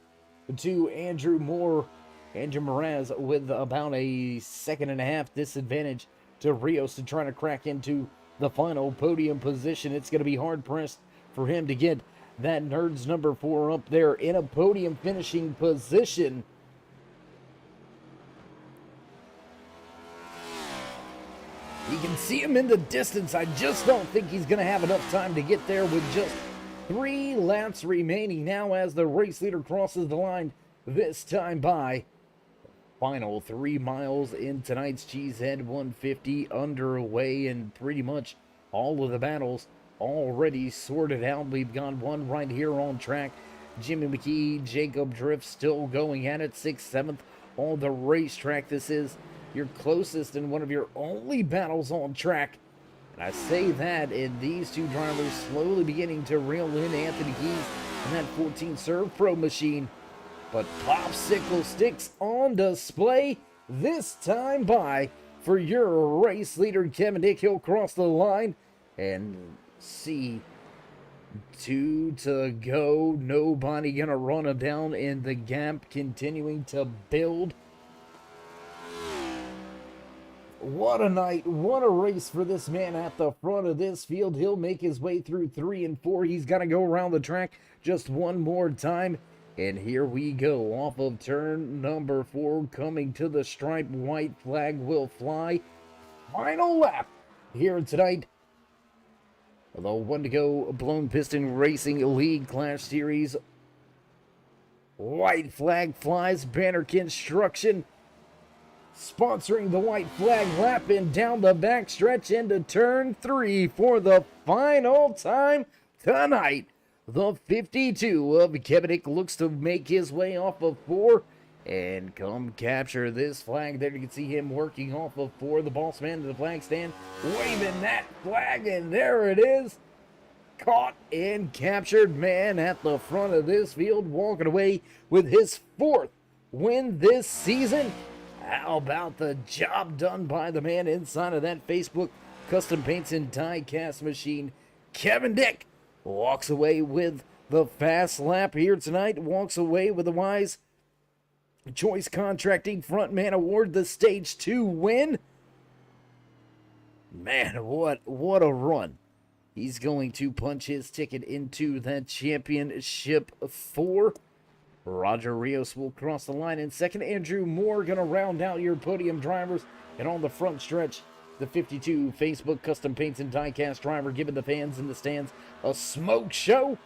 to Andrew Moore. Andrew Moraz with about a 1.5-second disadvantage to Rios to try to crack into the final podium position. It's going to be hard pressed for him to get that Nerds number 4 up there in a podium finishing position. You can see him in the distance. I just don't think he's going to have enough time to get there with just 3 laps remaining now as the race leader crosses the line, this time by final 3 miles in tonight's Cheesehead 150 underway, and pretty much all of the battles already sorted out. We've got one right here on track. Jimmy McKee, Jacob Drift still going at it, 6th, 7th on the racetrack. This is your closest and one of your only battles on track. And I say that, and these 2 drivers slowly beginning to reel in Anthony Keys and that 14 Serve Pro machine. But popsicle sticks on display this time by for your race leader, Kevin Dick. He'll cross the line and see 2 to go. Nobody gonna run him down, and the gap continuing to build. What a night, what a race for this man at the front of this field. He'll make his way through 3 and 4. He's got to go around the track just one more time. And here we go, off of turn number 4, coming to the stripe. White flag will fly final lap here tonight. The one to go Blown Piston Racing League Clash Series. White flag flies, Banner Construction sponsoring the white flag lap and down the backstretch into turn 3 for the final time tonight. The 52 of Kevinik looks to make his way off of 4 and come capture this flag. There you can see him working off of 4. The boss man to the flag stand, waving that flag, and there it is. Caught and captured, man, at the front of this field, walking away with his 4th win this season. How about the job done by the man inside of that Facebook custom paints and die cast machine? Kevin Dick walks away with the fast lap here tonight, walks away with the Wise Choice Contracting Frontman Award, the Stage 2 win. Man, what a run. He's going to punch his ticket into that championship 4. Roger Rios will cross the line in second. Andrew Moore going to round out your podium drivers. And on the front stretch, the 52 Facebook Custom Paints and Diecast driver giving the fans in the stands a smoke show.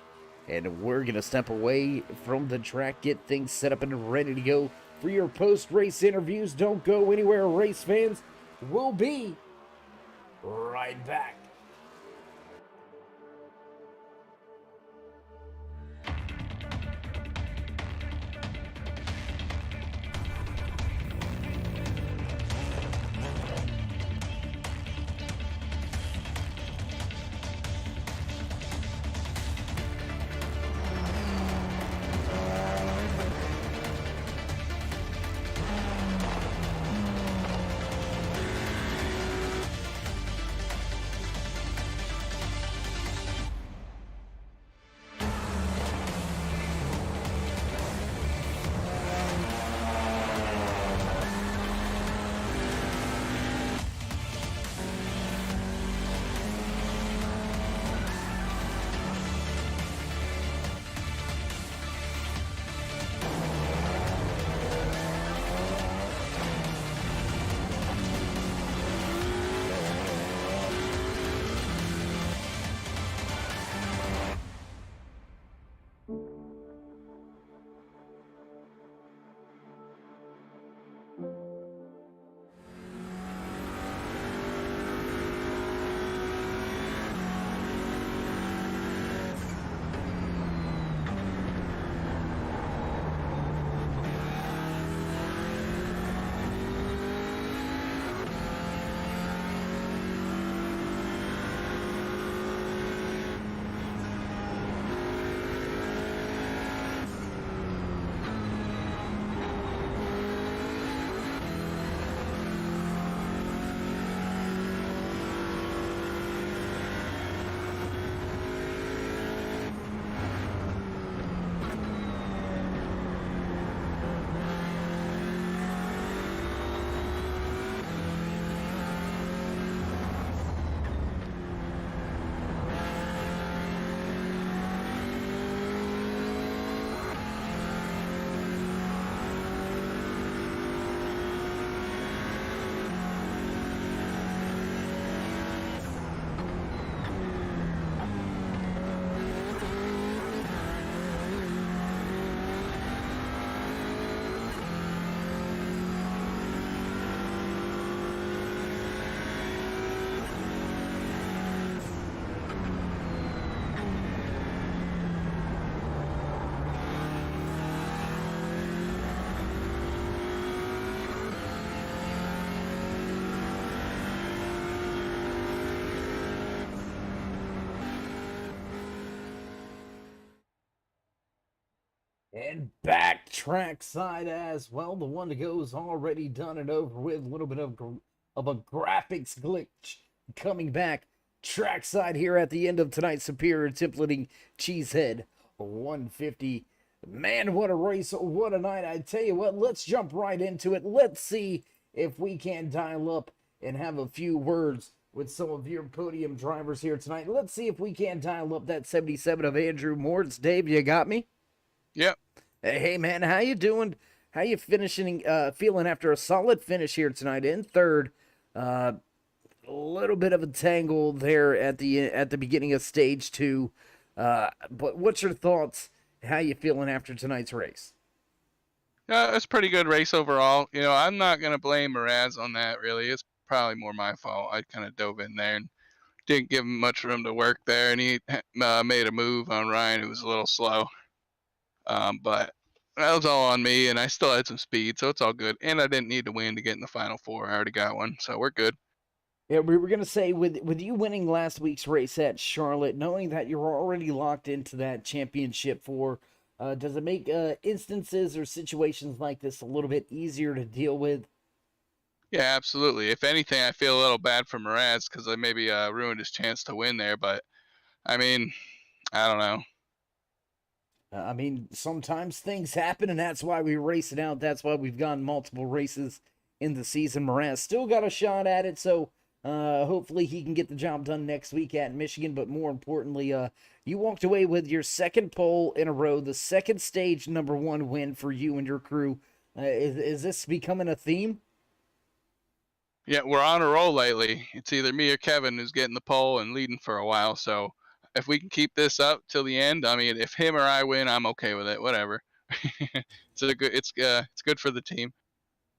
And we're going to step away from the track, get things set up and ready to go for your post-race interviews. Don't go anywhere, race fans. We'll be right back. And back trackside as well. The one to go is already done and over with. A little bit of a graphics glitch coming back trackside here at the end of tonight's Superior Templating Cheesehead 150. Man, what a race. What a night. I tell you what, let's jump right into it. Let's see if we can dial up and have a few words with some of your podium drivers here tonight. Let's see if we can dial up that 77 of Andrew Moore. It's Dave, you got me? Yep. Hey man, how you doing? How you finishing? Feeling after a solid finish here tonight in third? a little bit of a tangle there at the beginning of stage 2. But what's your thoughts? How you feeling after tonight's race? Yeah, it's a pretty good race overall. I'm not gonna blame Mraz on that really. It's probably more my fault. I kind of dove in there and didn't give him much room to work there, and he made a move on Ryan who was a little slow. But that was all on me, and I still had some speed, so it's all good. And I didn't need to win to get in the final 4. I already got one, so we're good. Yeah, we were gonna say with you winning last week's race at Charlotte, knowing that you're already locked into that championship 4, does it make instances or situations like this a little bit easier to deal with? Yeah, absolutely. If anything, I feel a little bad for Mraz because I maybe ruined his chance to win there. But I mean, I don't know. I mean, sometimes things happen, and that's why we race it out. That's why we've gotten multiple races in the season. Mraz still got a shot at it, so hopefully he can get the job done next week at Michigan. But more importantly, you walked away with your second pole in a row, the second stage #1 win for you and your crew. Is this becoming a theme? Yeah, we're on a roll lately. It's either me or Kevin who's getting the pole and leading for a while. So if we can keep this up till the end, I mean, if him or I win, I'm okay with it. Whatever. It's good for the team.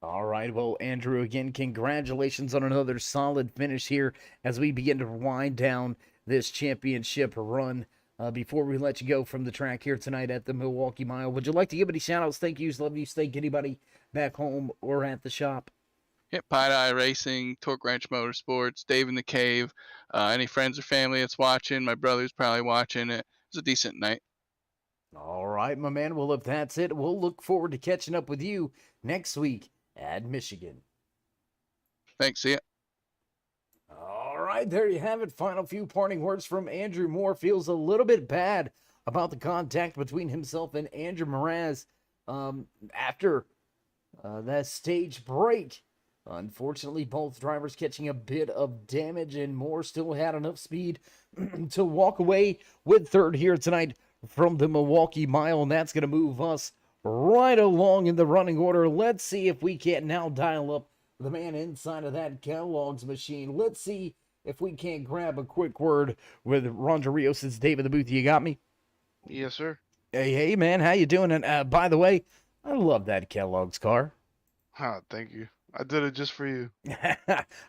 All right. Well, Andrew, again, congratulations on another solid finish here as we begin to wind down this championship run. Before we let you go from the track here tonight at the Milwauke Mile, would you like to give any shout outs, thank yous, love yous, thank anybody back home or at the shop? Yep, Pie Racing, Torque Ranch Motorsports, Dave in the Cave, any friends or family that's watching. My brother's probably watching it. It's a decent night. All right, my man. Well, if that's it, we'll look forward to catching up with you next week at Michigan. Thanks, see ya. All right, there you have it. Final few parting words from Andrew Moore. Feels a little bit bad about the contact between himself and Andrew Mraz after that stage break. Unfortunately, both drivers catching a bit of damage, and Moore still had enough speed to walk away with third here tonight from the Milwauke Mile, and that's going to move us right along in the running order. Let's see if we can now dial up the man inside of that Kellogg's machine. Let's see if we can't grab a quick word with Ron Rios. It's Dave in the booth. You got me? Yes, sir. Hey, man, how you doing? And by the way, I love that Kellogg's car. Thank you. I did it just for you.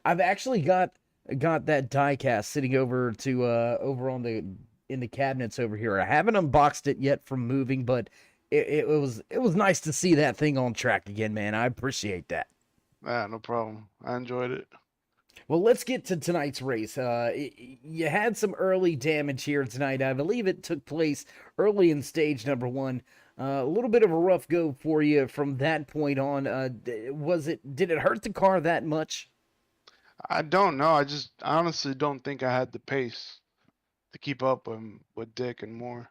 I've actually got that die cast sitting over in the cabinets over here. I haven't unboxed it yet from moving, but it was nice to see that thing on track again, man. I appreciate that. No problem. I enjoyed it. Well, let's get to tonight's race. You had some early damage here tonight. I believe it took place early in stage #1. A little bit of a rough go for you from that point on. Did it hurt the car that much? I don't know. I honestly don't think I had the pace to keep up with Dick and Moore.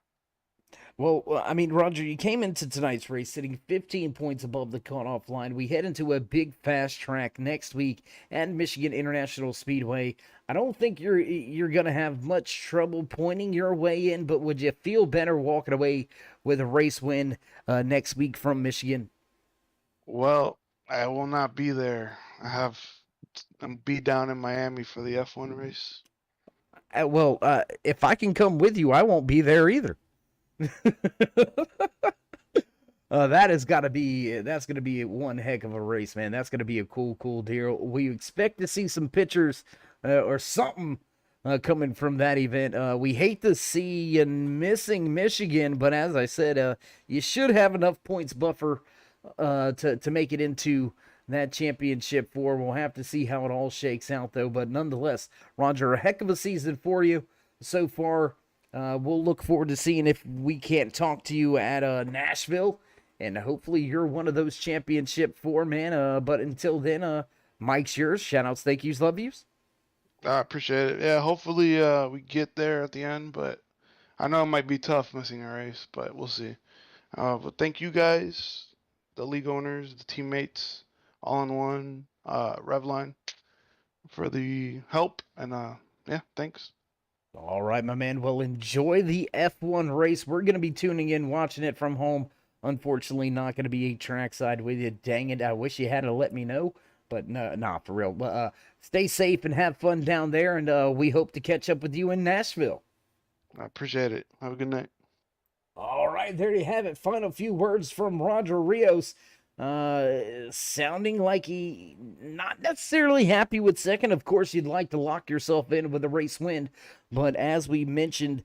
Well, I mean, Roger, you came into tonight's race sitting 15 points above the cutoff line. We head into a big fast track next week at Michigan International Speedway. I don't think you're going to have much trouble pointing your way in, but would you feel better walking away with a race win next week from Michigan? Well, I will not be there. I'm be down in Miami for the F1 race. If I can come with you, I won't be there either. That's going to be one heck of a race, man. That's going to be a cool deal. We expect to see some pictures or something coming from that event. We hate to see you missing Michigan, but as I said, you should have enough points buffer to make it into that championship 4. We'll have to see how it all shakes out, though. But nonetheless, Roger, a heck of a season for you so far. We'll look forward to seeing if we can't talk to you at Nashville, and hopefully you're one of those championship 4 men. But until then, Mike's yours. Shout outs, thank yous, love yous. I appreciate it. Yeah, hopefully we get there at the end, but I know it might be tough missing a race, but we'll see. But thank you guys, the league owners, the teammates, all in one, Revline, for the help, and yeah, thanks. All right, my man. Well, enjoy the F1 race. We're going to be tuning in, watching it from home. Unfortunately, not going to be trackside with you. Dang it. I wish you had to let me know. But no, nah, for real. But stay safe and have fun down there, and we hope to catch up with you in Nashville. I appreciate it. Have a good night. All right, there you have it. Final few words from Roger Rios. Sounding like he not necessarily happy with second. Of course, you'd like to lock yourself in with a race win, but as we mentioned,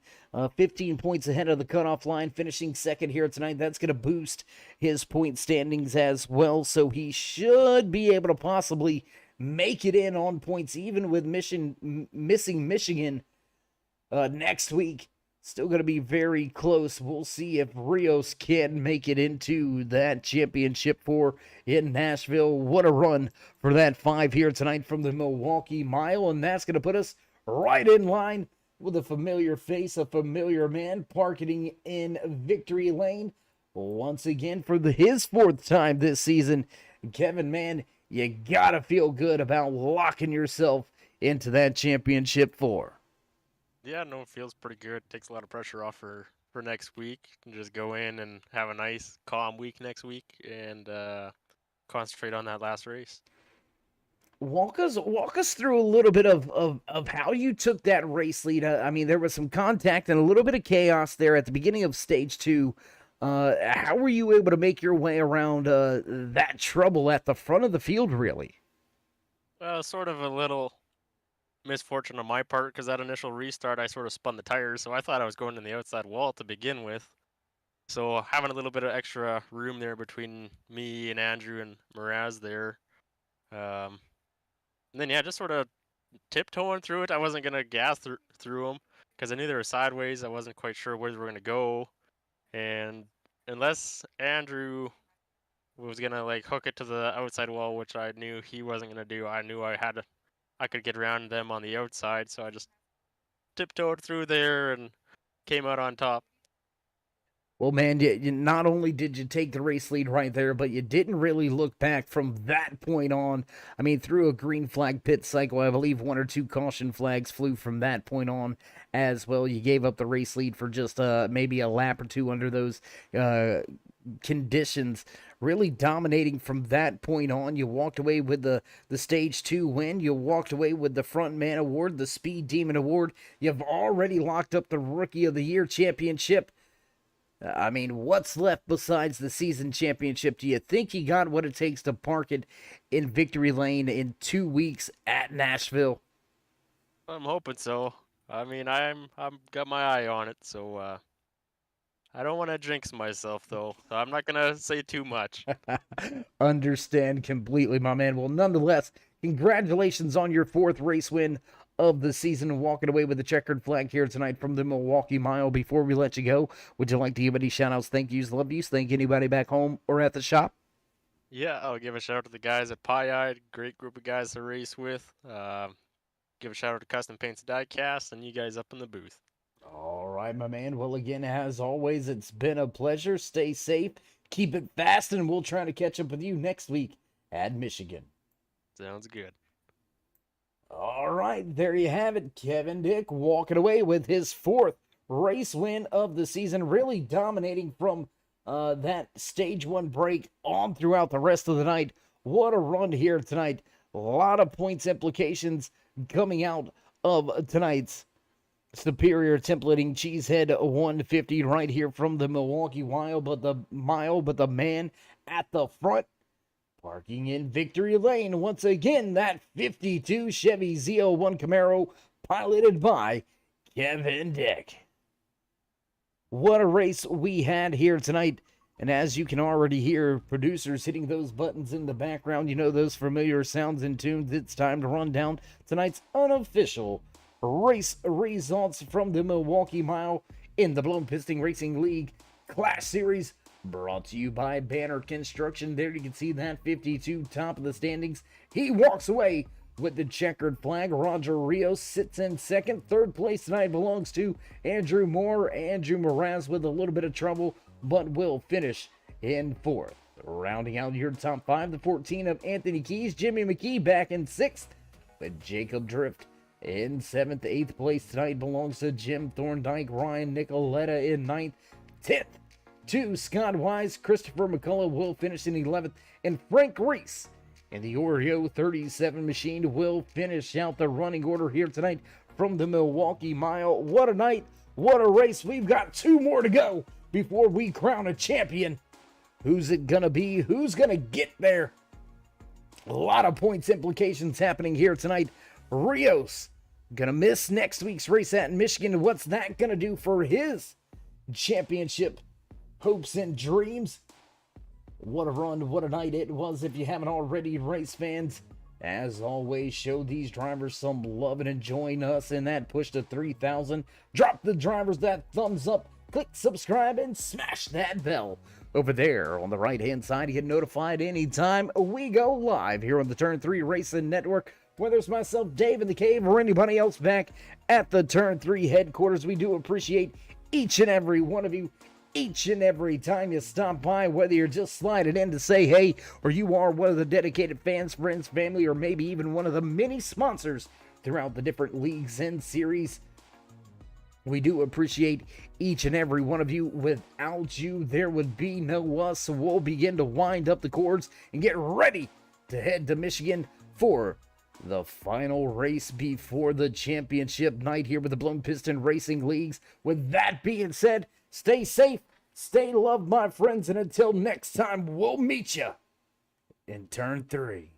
15 points ahead of the cutoff line, finishing second here tonight. That's going to boost his point standings as well, so he should be able to possibly make it in on points, even with missing Michigan next week. Still going to be very close. We'll see if Rios can make it into that championship 4 in Nashville. What a run for that 5 here tonight from the Milwauke Mile. And that's going to put us right in line with a familiar face, a familiar man, parking in victory lane. Once again, for his 4th time this season. Kevin, man, you got to feel good about locking yourself into that championship 4. Yeah, no, it feels pretty good. Takes a lot of pressure off for next week. You can just go in and have a nice, calm week next week and concentrate on that last race. Walk us through a little bit of how you took that race lead. I mean, there was some contact and a little bit of chaos there at the beginning of stage 2. How were you able to make your way around that trouble at the front of the field, really? Sort of a little misfortune on my part, because that initial restart, I sort of spun the tires, so I thought I was going in the outside wall to begin with. So having a little bit of extra room there between me and Andrew and Miraz there. And then, yeah, just sort of tiptoeing through it. I wasn't going to gas through them because I knew they were sideways. I wasn't quite sure where they were going to go. And unless Andrew was going to, like, hook it to the outside wall, which I knew he wasn't going to do, I knew I could get around them on the outside. So I just tiptoed through there and came out on top. Well, man, you not only did you take the race lead right there, but you didn't really look back from that point on. I mean, through a green flag pit cycle, I believe 1 or 2 caution flags flew from that point on as well. You gave up the race lead for just maybe a lap or 2 under those conditions. Really dominating from that point on. You walked away with the stage 2 win. You walked away with the front man award, the Speed Demon award. You've already locked up the Rookie of the Year championship. I mean, what's left besides the season championship? Do you think you got what it takes to park it in victory lane in 2 weeks at Nashville? I'm hoping so. I mean, I'm got my eye on it, so I don't want to jinx myself, though. So I'm not gonna say too much. Understand completely, my man. Well, nonetheless, congratulations on your 4th race win of the season, walking away with the checkered flag here tonight from the Milwauke Mile. Before we let you go, would you like to give any shout-outs, thank yous, love yous, thank anybody back home or at the shop? Yeah, I'll give a shout out to the guys at Pie-Eyed, great group of guys to race with. Give a shout out to Custom Paints Diecast and you guys up in the booth. All right, my man. Well, again, as always, it's been a pleasure. Stay safe, keep it fast, and we'll try to catch up with you next week at Michigan. Sounds good. All right, there you have it. Kevin Dick walking away with his 4th race win of the season, really dominating from that stage 1 break on throughout the rest of the night. What a run here tonight. A lot of points implications coming out of tonight's Superior Templating Cheesehead 150 right here from the Milwauke Mile, but the man at the front, parking in victory lane, once again, that 52 Chevy Z01 Camaro, piloted by Kevin Dick. What a race we had here tonight. And as you can already hear, producers hitting those buttons in the background, you know those familiar sounds and tunes. It's time to run down tonight's unofficial race results from the Milwauke Mile in the Blown Piston Racing League Class Series, brought to you by Banner Construction. There you can see that 52 top of the standings. He walks away with the checkered flag. Roger Rios sits in second. 3rd place tonight belongs to Andrew Moore. Andrew Moraz with a little bit of trouble, but will finish in 4th. Rounding out your top 5, the 14 of Anthony Keys. Jimmy McKee back in 6th, but Jacob Drift in 7th. 8th place tonight belongs to Jim Thorndike. Ryan Nicoletta in 9th. 10th to Scott Wise. Christopher McCullough will finish in 11th. And Frank Reese And the Oreo 37 machine will finish out the running order here tonight from the Milwauke Mile. What a night, what a race. We've got 2 more to go before we crown a champion. Who's it gonna be? Who's gonna get there? A lot of points implications happening here tonight. Rios gonna miss next week's race at Michigan. What's that gonna do for his championship hopes and dreams? What a run, what a night it was. If you haven't already, race fans, as always, show these drivers some love and join us in that push to 3,000. Drop the drivers that thumbs up, click subscribe, and smash that bell over there on the right-hand side to get notified anytime we go live here on the Turn 3 Racing Network. Whether it's myself, Dave in the Cave, or anybody else back at the Turn 3 headquarters, we do appreciate each and every one of you. Each and every time you stop by, whether you're just sliding in to say hey, or you are one of the dedicated fans, friends, family, or maybe even one of the many sponsors throughout the different leagues and series. We do appreciate each and every one of you. Without you, there would be no us. So we'll begin to wind up the cords and get ready to head to Michigan for the final race before the championship night here with the Blown Piston Racing Leagues. With that being said, stay safe, stay loved, my friends, and until next time, we'll meet you in Turn 3.